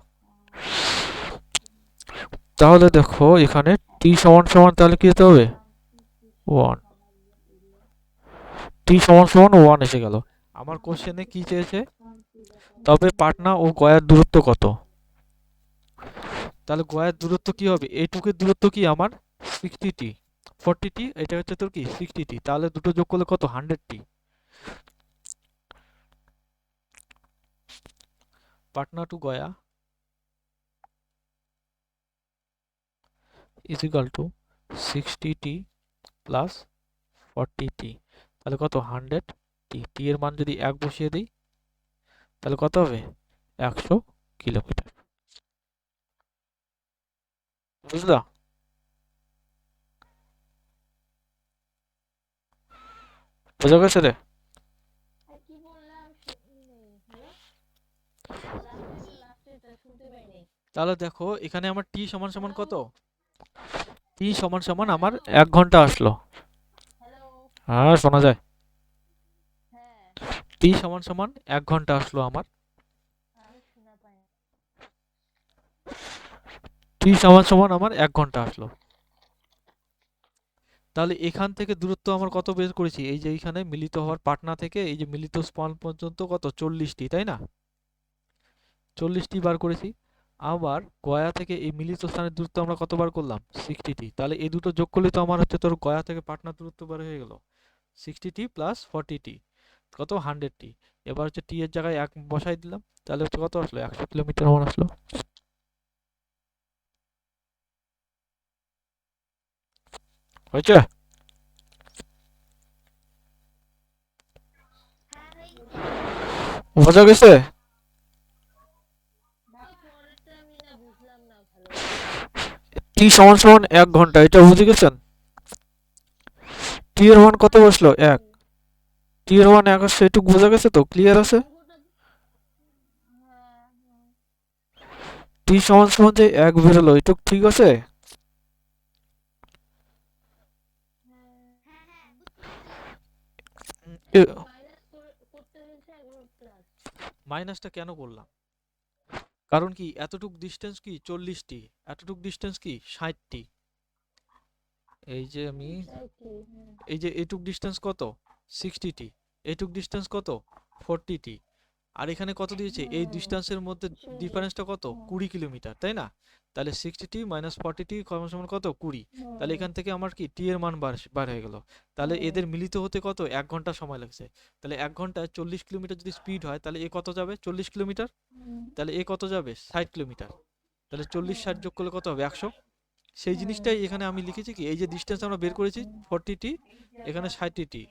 তাহলে দেখো এখানে t সমান সমান তাহলে কি হতে হবে 1, t সমান সমান 1 এসে গেল। আমার কোশ্চেনে কি চেয়েছে, তবে পাটনা ও গয়ার দূরত্ব কত, তাহলে গয়ার দূরত্ব কি হবে, এইটুকের দূরত্ব কি আমার 60t, 40t, এটা হচ্ছে তোর কি 60t, তাহলে দুটো যোগ করলে কত 100t। Patna to Gaya is equal to 60t plus 40t, তাহলে কত 100t, t এর মান যদি 1 বসিয়ে দিই তাহলে কত হবে 100 কিলোমিটার। বুঝলা? বোঝা গেছে রে? আর কি বললাম শুনি নেই, হ্যালো? লাস্টেরটা শুনতে পাই নাই। তাহলে দেখো এখানে আমার টি সমান সমান হ্যালো? কত? টি সমান সমান আমার হ্যালো? 1 ঘন্টা আসলো। হ্যালো? হ্যাঁ, শোনা যায়। হ্যাঁ, টি সমান সমান 1 ঘন্টা আসলো আমার। আমি শোনা পাই না। টি সমান সমান আমার 1 ঘন্টা আসলো। তাহলে এখান থেকে দূরত্ব আমার কত বের করেছি? এই যে এইখানে মিলিত হওয়ার পাটনা থেকে এই যে মিলিত স্থান পর্যন্ত কত? 40টি, তাই না? 40টি বার করেছি। আবার গয়া থেকে এই মিলিত স্থানের দূরত্ব আমরা কতবার করলাম? 60টি। তাহলে এই দুটো যোগ করলে তো আমার হচ্ছে তোর গয়া থেকে পাটনার দূরত্ব বার হয়ে গেল 60টি প্লাস 40টি, কত? 100টি। এবার হচ্ছে টি এর জায়গায় 1 বসাই দিলাম, তাহলে হচ্ছে কত আসলো? 100 কিলোমিটার আমার আসলো। হয়েছে? হ্যাঁ হয়েছে। বোঝা গেছে? ভাই পরেরটা আমি না বুঝলাম না ভালোভাবে। টি সমান সমান 1 ঘন্টা, এটা বুঝে গেছেন? টি এর মান কত বসলো? 1। হুম। টি এর মান 1 আসছে, এটুকু বোঝা গেছে তো? ক্লিয়ার আছে? অঙ্কটা হ্যাঁ, হ্যাঁ। টি সমান সমান যে 1 বেরোলো, এটুকু ঠিক আছে? হ্যাঁ, হ্যাঁ, বুঝতে পারছি। এ- মাইনাস করতে হয়েছে একবার প্লাস। মাইনাসটা কেন করলাম? কারণ কি এতটুক ডিস্টেন্স কি 40টি, এতটুক ডিস্টেন্স কি 60টি। এই যে আমি তাই কি? হুম। এই যে এইটুক ডিস্টেন্স কত? 60টি। এইটুক ডিস্টেন্স কত? 40টি। আর এখানে কত দিয়েছে? এই হুম, ডিস্টেন্সের মধ্যে 20। ডিফারেন্সটা কত? হুম, 20 কিলোমিটার, তাই না? তাহলে 60টি মাইনাস 40টি সমান সমান কত? 20। তাহলে হুম, এখান থেকে আমার কি টি এর মান বার হয়ে গেল। তাহলে হুম, এদের মিলিত হতে কত? 1 ঘন্টা সময় লাগছে। তাহলে 1 ঘন্টায় 40 কিলোমিটার যদি স্পিড হয়, তাহলে এ কত যাবে? 40 কিলোমিটার। হুম, তাহলে এ কত যাবে? 60 কিলোমিটার। তাহলে 40 60 হুম, যোগ করলে কত হবে? 100। সেই হুম, জিনিসটাই এখানে আমি লিখেছি কি, এই যে ডিস্টেন্স আমরা বের করেছি হুম, 40টি, এখানে 60টি।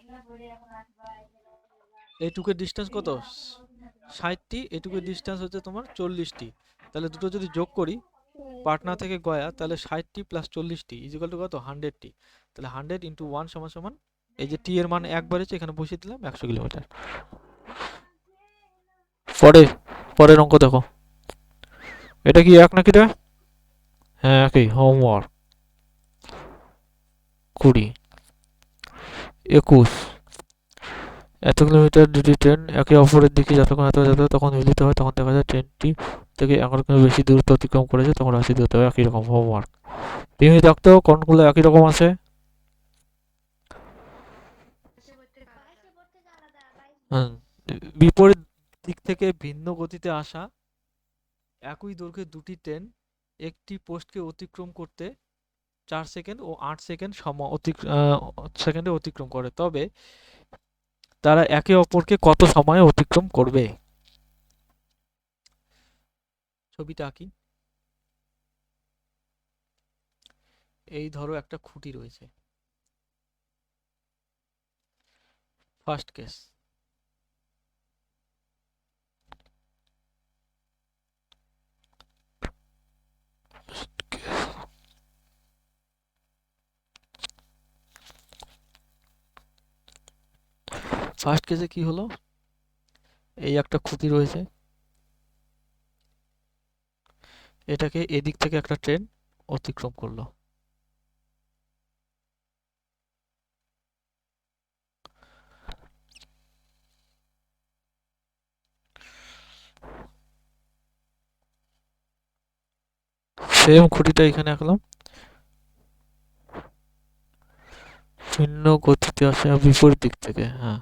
এইটুকের ডিস্টেন্স কত? 60টি। এটুকুর ডিস্টেন্স হচ্ছে তোমার 40টি। তাহলে দুটো যদি যোগ করি পাটনা হুম, থেকে গয়া, তাহলে 60টি প্লাস 40টি ইজিক্যাল টু কত? 100টি। তাহলে 100 ইন্টু 1 সমান সমান এই যে টি এর মান 1 বাড়িয়েছে, এখানে বসিয়ে দিলাম 100 কিলোমিটার। পরে পরের অঙ্ক দেখো। এটা কি এক নাকি রে? হ্যাঁ একই। হোমওয়ার্ক 20, 21। এত কিলোমিটার দুটি ট্রেন একে অপরের দিকে যতক্ষণ এত যেত তখন মিলিত হয়, তখন দেখা যায় ট্রেনটি থেকে 11 কিমি বেশি দূরত্ব অতিক্রম করেছে, তখন রাশি দূরত্ব হবে একই রকম। হোমওয়ার্ক। তুমি দেখতো কোনগুলো একই রকম আছে? হুম। বিপরীত দিক থেকে ভিন্ন গতিতে আসা একই দৈর্ঘ্যের দুটি ট্রেন একটি পোস্টকে অতিক্রম করতে 4 সেকেন্ড ও 8 সেকেন্ড সেকেন্ডে অতিক্রম করে, তবে তারা একে অপরকে কত সময়ে অতিক্রম করবে? ছবিটা আঁকি। এই ধরো একটা খুঁটি রয়েছে। First case. ফার্স্ট কেসে কি হলো? এই একটা খুঁটি রয়েছে, এটাকে এদিক থেকে একটা ট্রেন অতিক্রম করলো। সেম খুঁটিটা এখানে আঁকলাম, ভিন্ন গতিতে আসে বিপরীত দিক থেকে। হ্যাঁ,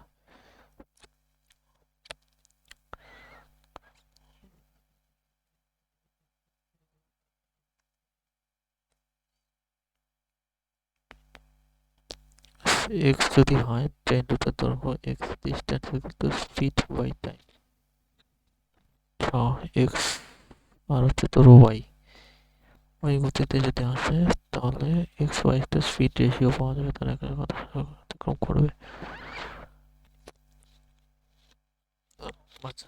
এক্স যদি হয় ট্রেন দুটার দৈর্ঘ্য X, distance equal to speed by time. X আর হচ্ছে তোর ওয়াই, ওই গতিতে যদি আসে তাহলে এক্স ওয়াই একটা স্পিড রেশিও পাওয়া যাবে, তার একটা কথা অতিক্রম করবে। আচ্ছা,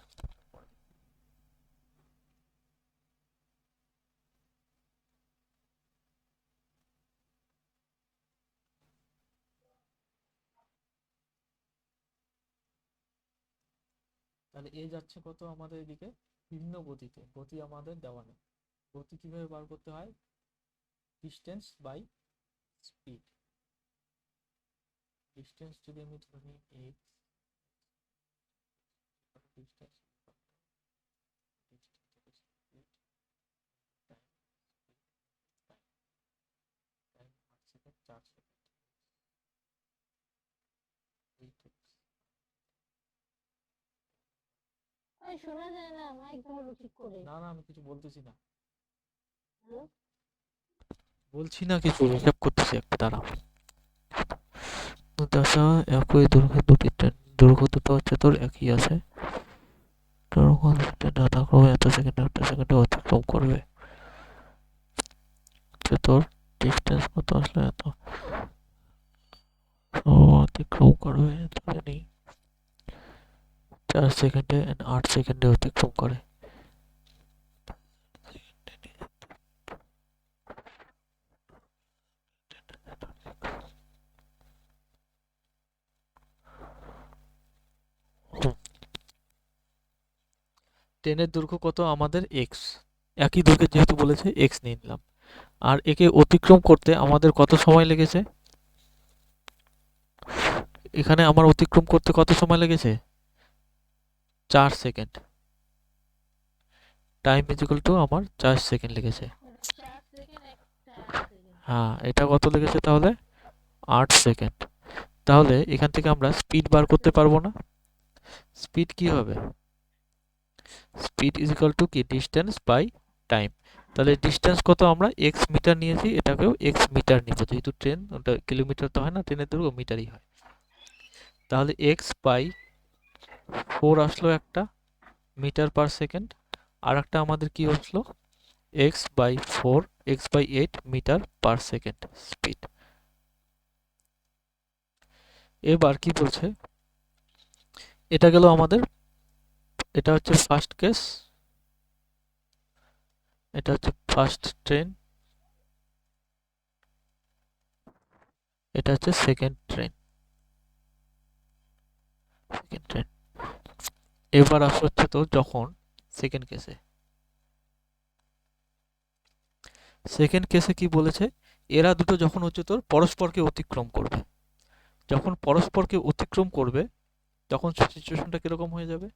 তাহলে এ যাচ্ছে কত আমাদের এদিকে ভিন্ন গতিতে, গতি আমাদের দেওয়া নেই। গতি কিভাবে বার করতে হয়? Distance by speed. ডিস্টেন্স যদি আমি ধরি x, distance time 8 second 4 second 8x। ওই শোনা যায় না, মাইক ধরো ঠিক করে। না না আমি কিছু বলতেছি না, হ্যালো? বলছি না কিছু, হিসাব করতেছি একটা, দাঁড়াও। দশা একই দৈর্ঘ্যের দুটি ট্রেন, দৈর্ঘ্য দুটো হচ্ছে তোর একই আছে, দৈর্ঘ্য দুটো যথাক্রমে এত সেকেন্ড একটা সেকেন্ডে অতিক্রম করবে। হচ্ছে তোর ডিস্টেন্স কত আসলে এত অতিক্রম করবে, ধরে নিই 4 সেকেন্ডে 8 সেকেন্ডে অতিক্রম করে। ট্রেনের দৈর্ঘ্য কত আমাদের এক্স, একই দৈর্ঘ্যের যেহেতু বলেছে এক্স নিয়ে নিলাম। আর একে অতিক্রম করতে আমাদের কত সময় লেগেছে? এখানে আমার অতিক্রম করতে কত সময় লেগেছে? 4 second. Time is equal two আমার 4 সেকেন্ড লেগেছে। 4 সেকেন্ড, একটা 8 সেকেন্ড। হ্যাঁ, এটা কত লেগেছে তাহলে? 8 সেকেন্ড। তাহলে এখান থেকে আমরা স্পিড বার করতে পারবো না? স্পিড কি হবে? স্পিড ইজ ইকুয়াল টু কি? Distance by time. তাহলে ডিস্টেন্স কত? আমরা এক্স মিটার নিয়েছি, এটাকেও এক্স মিটার নিব, যেহেতু ট্রেন ওটা কিলোমিটার তো হয় না, ট্রেনের দৈর্ঘ্য মিটারই হয়। তাহলে এক্স বাই 4 আসলো একটা মিটার পার সেকেন্ড, আর একটা আমাদের কি আসলো? X by 4, x by 8 metre per second speed. এবার কি বলছে? এটা গেল আমাদের, এটা হচ্ছে ফার্স্ট কেস, এটা হচ্ছে ফার্স্ট ট্রেন, এটা হচ্ছে সেকেন্ড ট্রেন। Second train. এবার আসা হচ্ছে তো যখন সেকেন্ড কেসে, সেকেন্ড কেসে কি বলেছে? এরা দুটো যখন হচ্ছে তোর পরস্পরকে অতিক্রম করবে, যখন পরস্পরকে অতিক্রম করবে তখন সিচুয়েশনটা কিরকম হয়ে যাবে?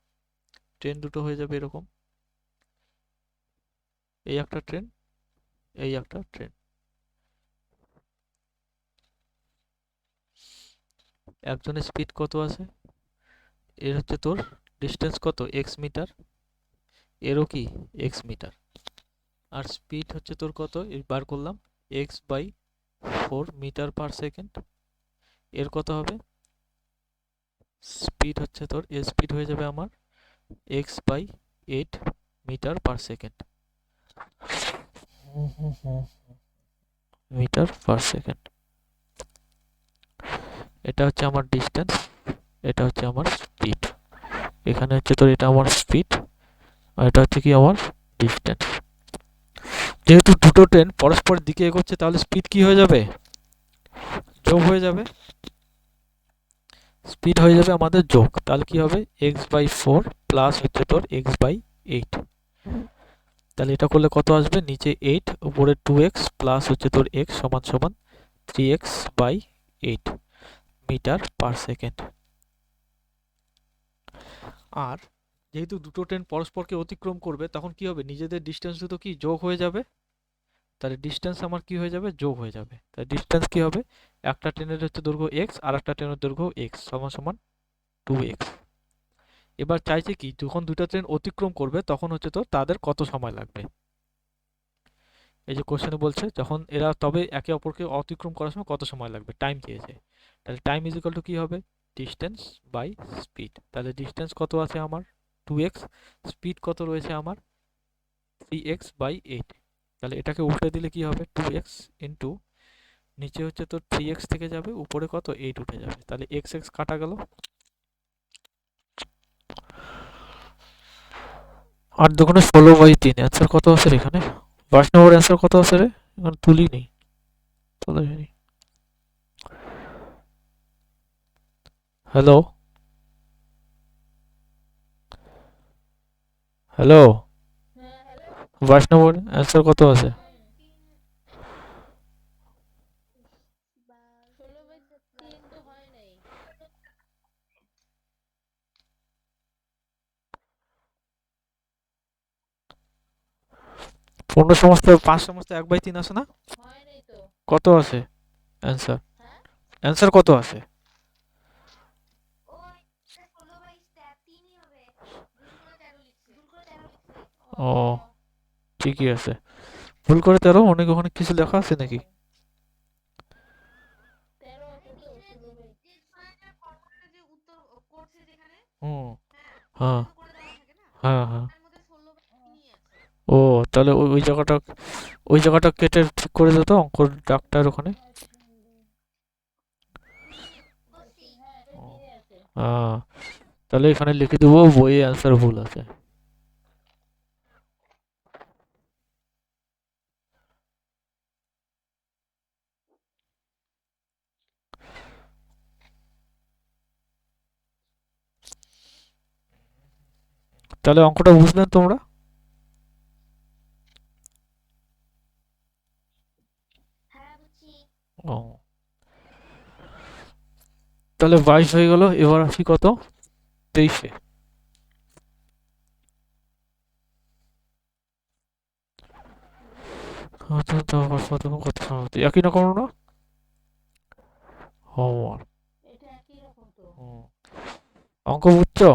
ট্রেন দুটো হয়ে যাবে এরকম, এই একটা ট্রেন, এই একটা ট্রেন। একজনের স্পিড কত আছে? এর হচ্ছে তোর ডিস্টেন্স কত? এক্স মিটার, এরও কি এক্স মিটার। আর স্পিড হচ্ছে তোর কত? এই বার করলাম x by 4 metre per second. এর কত হবে? স্পিড হচ্ছে তোর, এর স্পিড হয়ে যাবে আমার x by 8 metre per second, metre per second. এটা হচ্ছে আমার ডিস্টেন্স, এটা হচ্ছে আমার স্পিড। এখানে হচ্ছে তোর এটা আমার স্পিড, আর এটা হচ্ছে কি আমার ডিস্টেন্স। যেহেতু দুটো ট্রেন পরস্পর দিকে এগোচ্ছে তাহলে স্পিড কি হয়ে যাবে? যোগ হয়ে যাবে। স্পিড হয়ে যাবে আমাদের যোগ, তাহলে কি হবে? এক্স বাই 4 প্লাস হচ্ছে তোর এক্স বাই 8। তাহলে এটা করলে কত আসবে? নিচে 8 উপরে 2x প্লাস হচ্ছে তোর x সমান সমান 3x by 8 metre per second. আর যেহেতু দুটো ট্রেন পরস্পরকে অতিক্রম করবে তখন কি হবে? নিজেদের ডিস্টেন্স দুটো কি যোগ হয়ে যাবে, তাহলে ডিস্টেন্স আমার কি হয়ে যাবে? যোগ হয়ে যাবে। তাহলে ডিস্টেন্স কি হবে? একটা ট্রেনের হচ্ছে দৈর্ঘ্য x আর একটা ট্রেনের দৈর্ঘ্য x সমান সমান 2x। এবার চাইছে কি, যখন দুটো ট্রেন অতিক্রম করবে তখন হচ্ছে তো তাদের কত সময় লাগবে। এই যে কোশ্চেনে বলছে যখন এরা তবে একে অপরকে অতিক্রম করার সময় কত সময় লাগবে, টাইম চেয়েছে। তাহলে টাইম ইজ ইকুয়াল টু কি হবে? Distance by speed. তাহলে ডিস্টেন্স কত আছে আমার? 2x, স্পিড কত রয়েছে আমার? 3x by 8। তাহলে এটাকে উল্টে দিলে কি হবে? 2x ইন্টু নিচে হচ্ছে তোর 3x থেকে যাবে, উপরে কত? 8 উঠে যাবে, তাহলে x x কাটা গেল। আর দোকানে 16/3 অ্যান্সার কত আছে রে এখানে? 22 নম্বর অ্যান্সার কত আছে রে? এখানে তুলি নেই, তুলে নেই। হ্যালো, হ্যালো, হ্যাঁ হ্যালো। বৈষ্ণবর অ্যান্সার কত আছে? 16/3 তো হয় নাই। পূর্ণ সমস্ত 5 সমস্ত 1/3 আছে না? হয় নাই তো। কত আছে অ্যান্সার? হ্যাঁ অ্যান্সার কত আছে? ও ও, ঠিকই আছে। ভুল করে 13, অনেক ওখানে কিছু লেখা আছে নাকি? 13 আছে তো 16/3। হুম, হ্যাঁ, হ্যাঁ। ও, ও, তাহলে ওই ওই জায়গাটা, ওই জায়গাটা কেটে ঠিক করে দাও তো অঙ্কর ডাক্তার ওখানে। হ্যাঁ এটা ও, দিয়ে আছে। হ্যাঁ, তাহলে এখানে লিখে দেবো বইয়ে অ্যান্সার ভুল আছে। তাহলে অঙ্কটা বুঝলেন তোমরা? ও, তাহলে 22 হয়ে গেল। এবার আসি কত? 23-এ। কত সমাপ্তি একই রকম না? হোমওয়ার্ক। এটা একই রকম তো। অঙ্ক বুঝছো?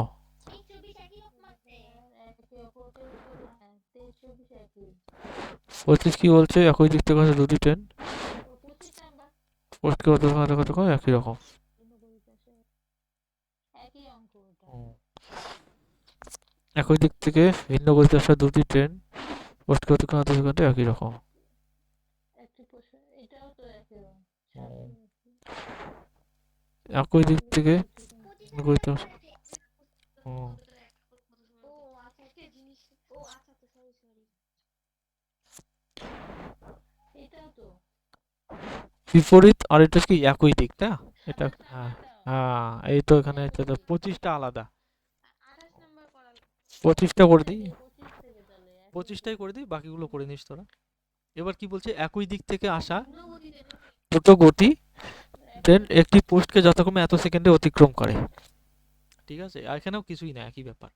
একে অপরকে উত্তর, হ্যাঁ 23-24 একই। 25 কি বলছে? একই দিক থেকে আছে দুটি ট্রেন। ও 25 নাম্বার। পোস্ট কি কত কত কত একই রকম। একই অঙ্ক ওটা। একই দিক থেকে ভিন্ন গতিতে আসা দুটি ট্রেন পোস্ট গতি আধা সেকেন্ডে একই রকম। একটি প্রশ্ন, এটাও তো একই রকম। হুম। সামনে একই। একই দিক একই থেকে দিক থেকে। ভিন্ন গতিতে আসা। হুম। ও আচ্ছা একটা জিনিস। ও আচ্ছা তো সরি সরি। এটাও তো বিপরীত আর এটা কি একই দিক না? এটা 27 হ্যাঁ, নাম্বারটাও হ্যাঁ, এই তো এখানে হচ্ছে একই তো দিক। 25টা আলাদা। 28 নাম্বার করা। 25টা করে পঁচিশটা দিই। দে, 25 থেকে তাহলে একই 25টাই করে দিই, বাকিগুলো করে নিস তোরা। এবার কি বলছে? একই দিক থেকে আসা ভিন্ন গতিতে দুটো গতি ট্রেন একই। একটি পোস্টকে যথাক্রমে এত সেকেন্ডে অতিক্রম করে। ঠিক আছে, আর এখানেও কিছুই না, একই ব্যাপার।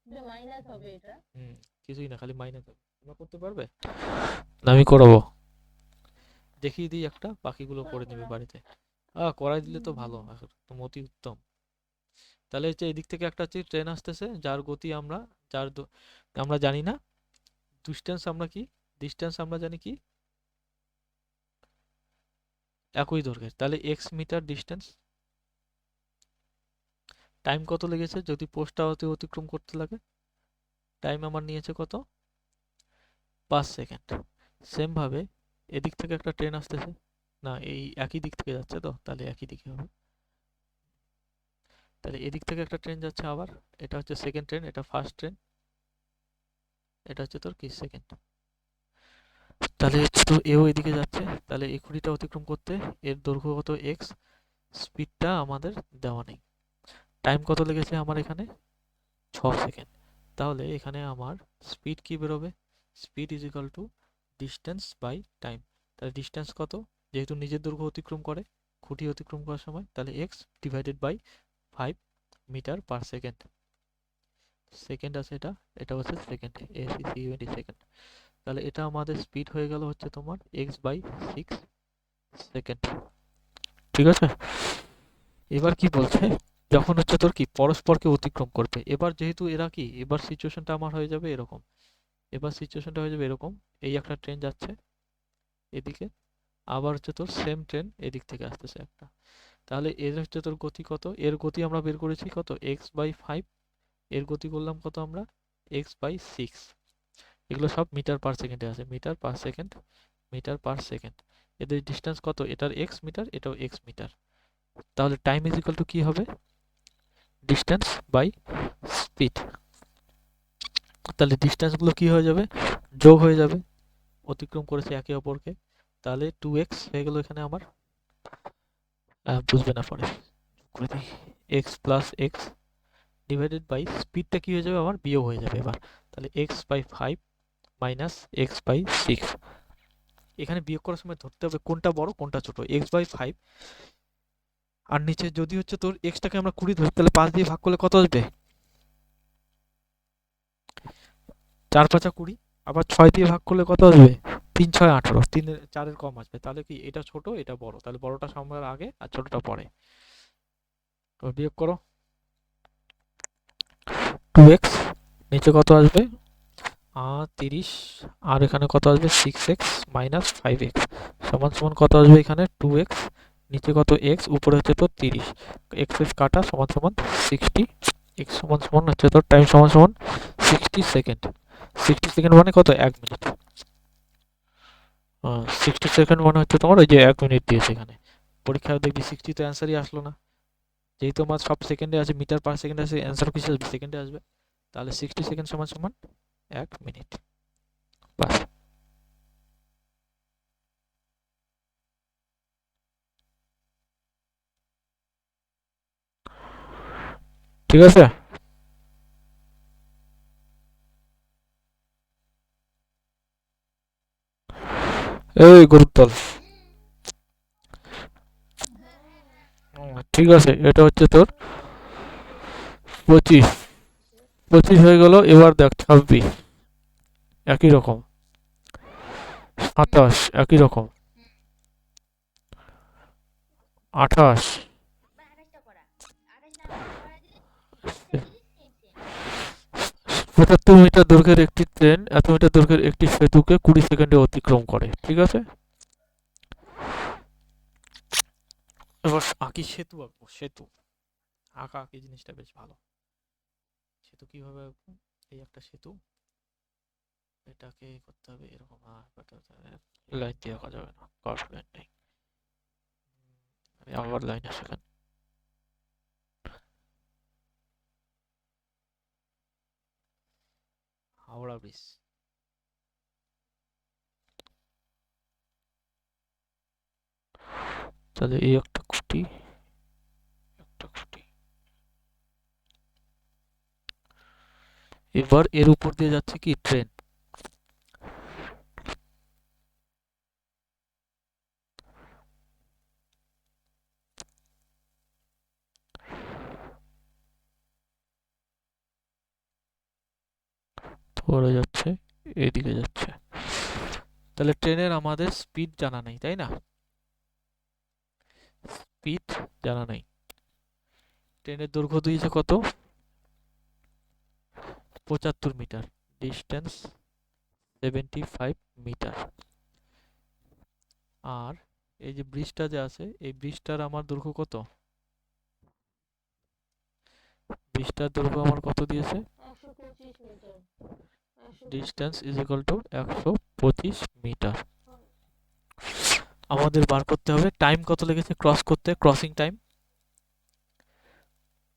এটা মাইনাস হবে এটা। হুম, কিছুই না, খালি মাইনাস হবে। তোমরা করতে পারবে না? আমি করাবো, দেখিয়ে দিই একটা, বাকিগুলো করো করে নেবে করো। বাড়িতে। করাই দিলে তো ভালো, একদম অতি উত্তম। তাহলে হচ্ছে এদিক থেকে একটা হচ্ছে ট্রেন আসতেছে, যার গতি আমরা, আমরা জানি না। ডিস্টেন্স আমরা কি, ডিস্টেন্স আমরা জানি কি, একই দৈর্ঘ্যের। তাহলে এক্স মিটার ডিস্টেন্স। টাইম কত লেগেছে যদি পোস্টটা অতিক্রম করতে লাগে? টাইম আমার নিয়েছে কত? 5 সেকেন্ড। সেম ভাবে এদিক থেকে একটা ট্রেন আসতেছে, না এই একই দিক থেকে যাচ্ছে তো, তাহলে একই দিকে হবে। তাহলে এদিক থেকে একটা ট্রেন যাচ্ছে আবার, এটা হচ্ছে সেকেন্ড ট্রেন, এটা ফার্স্ট ট্রেন, এটা হচ্ছে তোর কি সেকেন্ড। তাহলে হচ্ছে তো এও এদিকে যাচ্ছে, তাহলে এই খুঁটিটা অতিক্রম করতে এর দৈর্ঘ্য কত এক্স, স্পিডটা আমাদের দেওয়া নেই। টাইম কত লেগেছে আমার এখানে? 6 সেকেন্ড। তাহলে এখানে আমার স্পিড কি বেরোবে? Speed is equal to distance by time. তাহলে ডিস্টেন্স কত? যেহেতু নিজের দৈর্ঘ্য অতিক্রম করে খুঁটি অতিক্রম করার সময়, তাহলে x divided by 5 metre per second. Second আছে এটা, এটা হচ্ছে সেকেন্ড, এসি সেকেন্ড। তাহলে এটা আমাদের স্পিড হয়ে গেল হচ্ছে তোমার এক্স বাই 6 সেকেন্ড। ঠিক আছে, এবার কি বলছে? যখন হচ্ছে তোর কি পরস্পরকে অতিক্রম করবে, এবার যেহেতু এরা কি, এবার সিচুয়েশনটা আমার হয়ে যাবে এরকম। এবার সিচুয়েশনটা হয়ে যাবে এরকম, এই একটা ট্রেন যাচ্ছে এদিকে, আবার হচ্ছে তোর সেম ট্রেন এদিক থেকে আসতেছে একটা। তাহলে এর হচ্ছে তোর গতি কত? এর গতি আমরা বের করেছি কত? x/5। এর গতি করলাম কত আমরা? x/6। এগুলো সব মিটার পার সেকেন্ডে আছে, metre per second, metre per second. এদের ডিস্টেন্স কত? এটার এক্স মিটার, এটাও এক্স মিটার। তাহলে টাইম ইজ ইকাল টু কি হবে? Distance by speed. তাহলে ডিস্টেন্সগুলো কি হয়ে যাবে? যোগ হয়ে যাবে, অতিক্রম করেছে একে অপরকে। তাহলে 2x হয়ে গেল এখানে আমার, বুঝবে না পরে, করে দিই, x plus x divided by স্পিডটা কি হয়ে যাবে, আমার বিয়োগ হয়ে যাবে এবার। তাহলে x/5 মাইনাস x/6। এখানে বিয়োগ করার সময় ধরতে হবে কোনটা বড় কোনটা ছোট, x/5 আর নিচে যদি হচ্ছে তোর এক্সটাকে আমরা 20 ধরি, তাহলে 5 দিয়ে ভাগ করলে কত আসবে, 4×5 = 20। আবার 6 দিয়ে ভাগ করলে কত আসবে, 3×6 = 18, 4-এর কম আসবে। তাহলে কি এটা ছোট এটা বড়, তাহলে বড়টা সবার আগে আর ছোটটা পরে। তো বিয়োগ করো, 2x নিচে কত আসবে 30, আর এখানে কত আসবে 6x মাইনাস 5x সমান সমান কত আসবে, এখানে 2x নিচে কত x উপরে হচ্ছে তো 30, x কাটা সমান সমান 60, x সমান সমান হচ্ছে তো টাইম সমান সমান 60 সেকেন্ড। 60 সেকেন্ড মানে কত, 1 মিনিট। 60 সেকেন্ড মানে হচ্ছে তোমার ওই যে 1 মিনিট দিয়েছে এখানে। পরীক্ষায় দেখবি 60 তো অ্যান্সারই আসলো না, যেহেতু আমার সব সেকেন্ডে আছে, মিটার পার সেকেন্ড আছে, অ্যান্সার কিসে আসবে, সেকেন্ডে আসবে। তাহলে 60 সেকেন্ড সমান সমান 1 মিনিট। বাস। ঠিক আছে। এই গুরুত্তর। ঠিক আছে, এটা হচ্ছে তোর 25। 25 হয়ে গেল, এবার দেখ 26 একই রকম, 27 একই রকম, 28, 75 মিটার দৈর্ঘ্যের একটি ট্রেন এত মিটার দৈর্ঘ্যের একটি সেতুকে 20 সেকেন্ডে অতিক্রম করে। ঠিক আছে, এবার আঁকি সেতু আঁকবো। সেতু আঁকা আঁকি জিনিসটা বেশ ভালো। সেতু কিভাবে আঁকবো, এই একটা সেতু, এটাকে করতে হবে এরকম, লাইন দিয়ে আঁকা যাবে না, কার্ভ লাইন নেই, আবার লাইন আছে এখানে। হাওড়া ব্রিজ, তাহলে এই একটা খুঁটি, একটা খুঁটি, এবার এর উপর দিয়ে যাচ্ছে কি ট্রেন। ধরে যাচ্ছে, এদিকে যাচ্ছে। তাহলে ট্রেনের আমাদের স্পিড জানা নেই, তাই না, স্পিড জানা নেই। ট্রেনের দৈর্ঘ্য দিয়েছে কত, 75 মিটার, ডিস্টেন্স 75 মিটার। আর এই যে ব্রিজটা যে আছে, এই ব্রিজটার আমার দৈর্ঘ্য কত, ব্রিজটার দৈর্ঘ্য আমার কত দিয়েছে, 125 metre. Distance is equal to 125 metre. আমাদের বার করতে হবে টাইম কত লেগেছে ক্রস করতে, crossing time,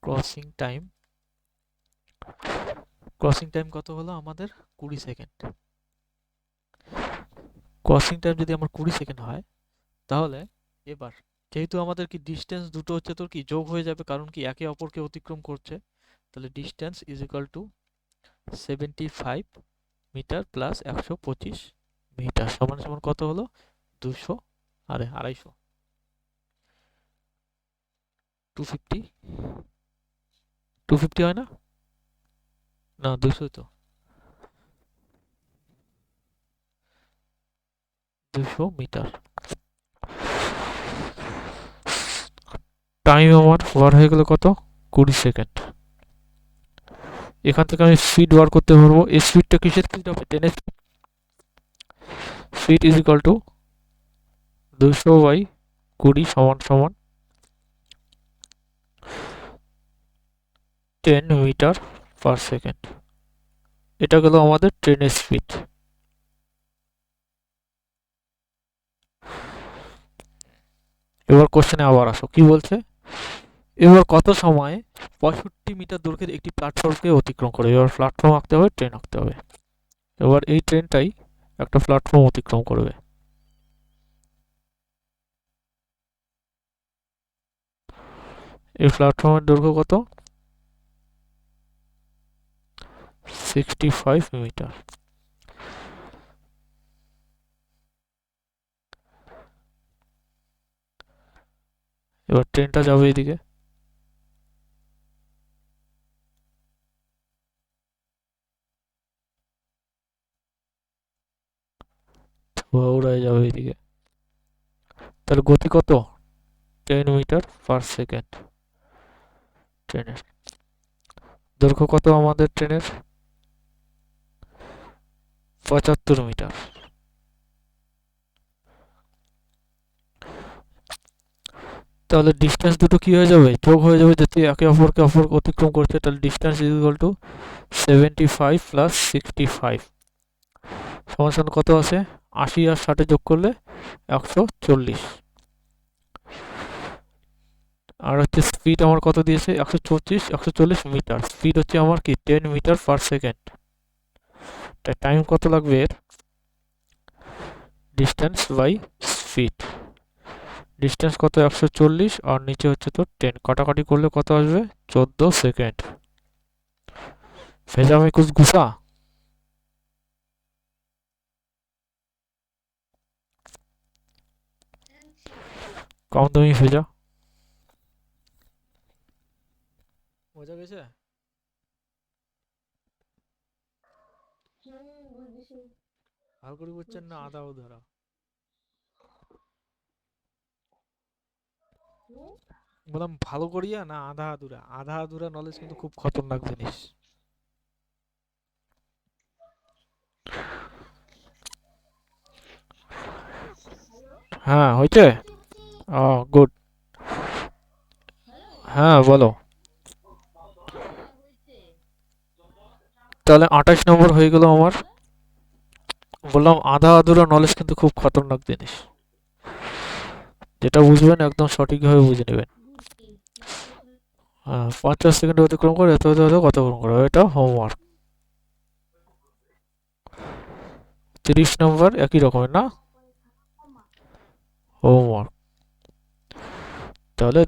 crossing time, crossing time কত হলো আমাদের 20 সেকেন্ড। ক্রসিং টাইম যদি আমার 20 সেকেন্ড হয়, তাহলে এবার যেহেতু আমাদের কি ডিস্টেন্স দুটো হচ্ছে তোর কি যোগ হয়ে যাবে, কারণ কি একে অপরকে অতিক্রম করছে। তাহলে distance is equal to 75 metre plus 125 metre সমান সমান কত হলো, 200, আরে 250, 250, 250 হয় না, না 200 তো, 200 মিটার। টাইম আমার ওয়ার হয়ে গেল কত, 20 সেকেন্ড। এখান থেকে আমি স্পিড বার করতে পারবো, এই স্পিডটা কিসের স্পিড হবে, ট্রেনের স্পিড ইজ ইকুয়াল টু 200/20 সমান সমান 10 মিটার পার সেকেন্ড। এটা গেল আমাদের ট্রেনের স্পিড। এবার কোশ্চেনে আবার আসো, কি বলছে, এবার কত সময়ে 65 মিটার দৈর্ঘ্যের একটি প্ল্যাটফর্মকে অতিক্রম করে। এবার প্ল্যাটফর্ম আঁকতে হবে, ট্রেন আঁকতে হবে। এবার এই ট্রেনটাই একটা প্ল্যাটফর্ম অতিক্রম করবে। এই প্ল্যাটফর্মের দৈর্ঘ্য কত, 65 মিটার। এবার ট্রেনটা যাবে এদিকে, হাওড়ায় যাবে এদিকে। তাহলে গতি কত? 10 মিটার পার সেকেন্ড ট্রেনের। দৈর্ঘ্য কত আমাদের ট্রেনের? 75 মিটার। তাহলে ডিস্টেন্স দুটো কি হয়ে যাবে? যোগ হয়ে যাবে, যেহেতু একে অপরকে অতিক্রম করছে। তাহলে distance is equal to 75 plus 65 সমান সমান কত আসে? 80 আর 60 যোগ করলে 140। আর হচ্ছে স্পিড আমার কত দিয়েছে? 140 মিটার। স্পিড হচ্ছে আমার কি 10 মিটার পার সেকেন্ড। তাই টাইম কত লাগবে এর? Distance by speed. ডিস্টেন্স কত? 140 আর নিচে হচ্ছে তো 10, কাটাকাটি করলে কত আসবে? 14 সেকেন্ড। ভেজা में कुछ घुसा? কম তুমি ভেজা। বোঝা গেছে? বুঝেছি। ভালো করে বুঝছেন না আধা উধারা? বললাম ভালো করিয়া না আধা আধুরা? আধা আধুরা নলেজ কিন্তু খুব খতরনাক জিনিস। হ্যাঁ হয়েছে। ও গুড। হ্যাঁ বলো। তাহলে 28 নম্বর হয়ে গেল আমার। বললাম আধা আধুরা নলেজ কিন্তু খুব খতরনাক জিনিস। যেটা বুঝবেন একদম সঠিকভাবে বুঝে নেবেন। 50 সেকেন্ড অতিক্রম করে এত এত এত কত অতিক্রম করো, এটা হোমওয়ার্ক। 30 নম্বর একই রকমের না? হোমওয়ার্ক। তাহলে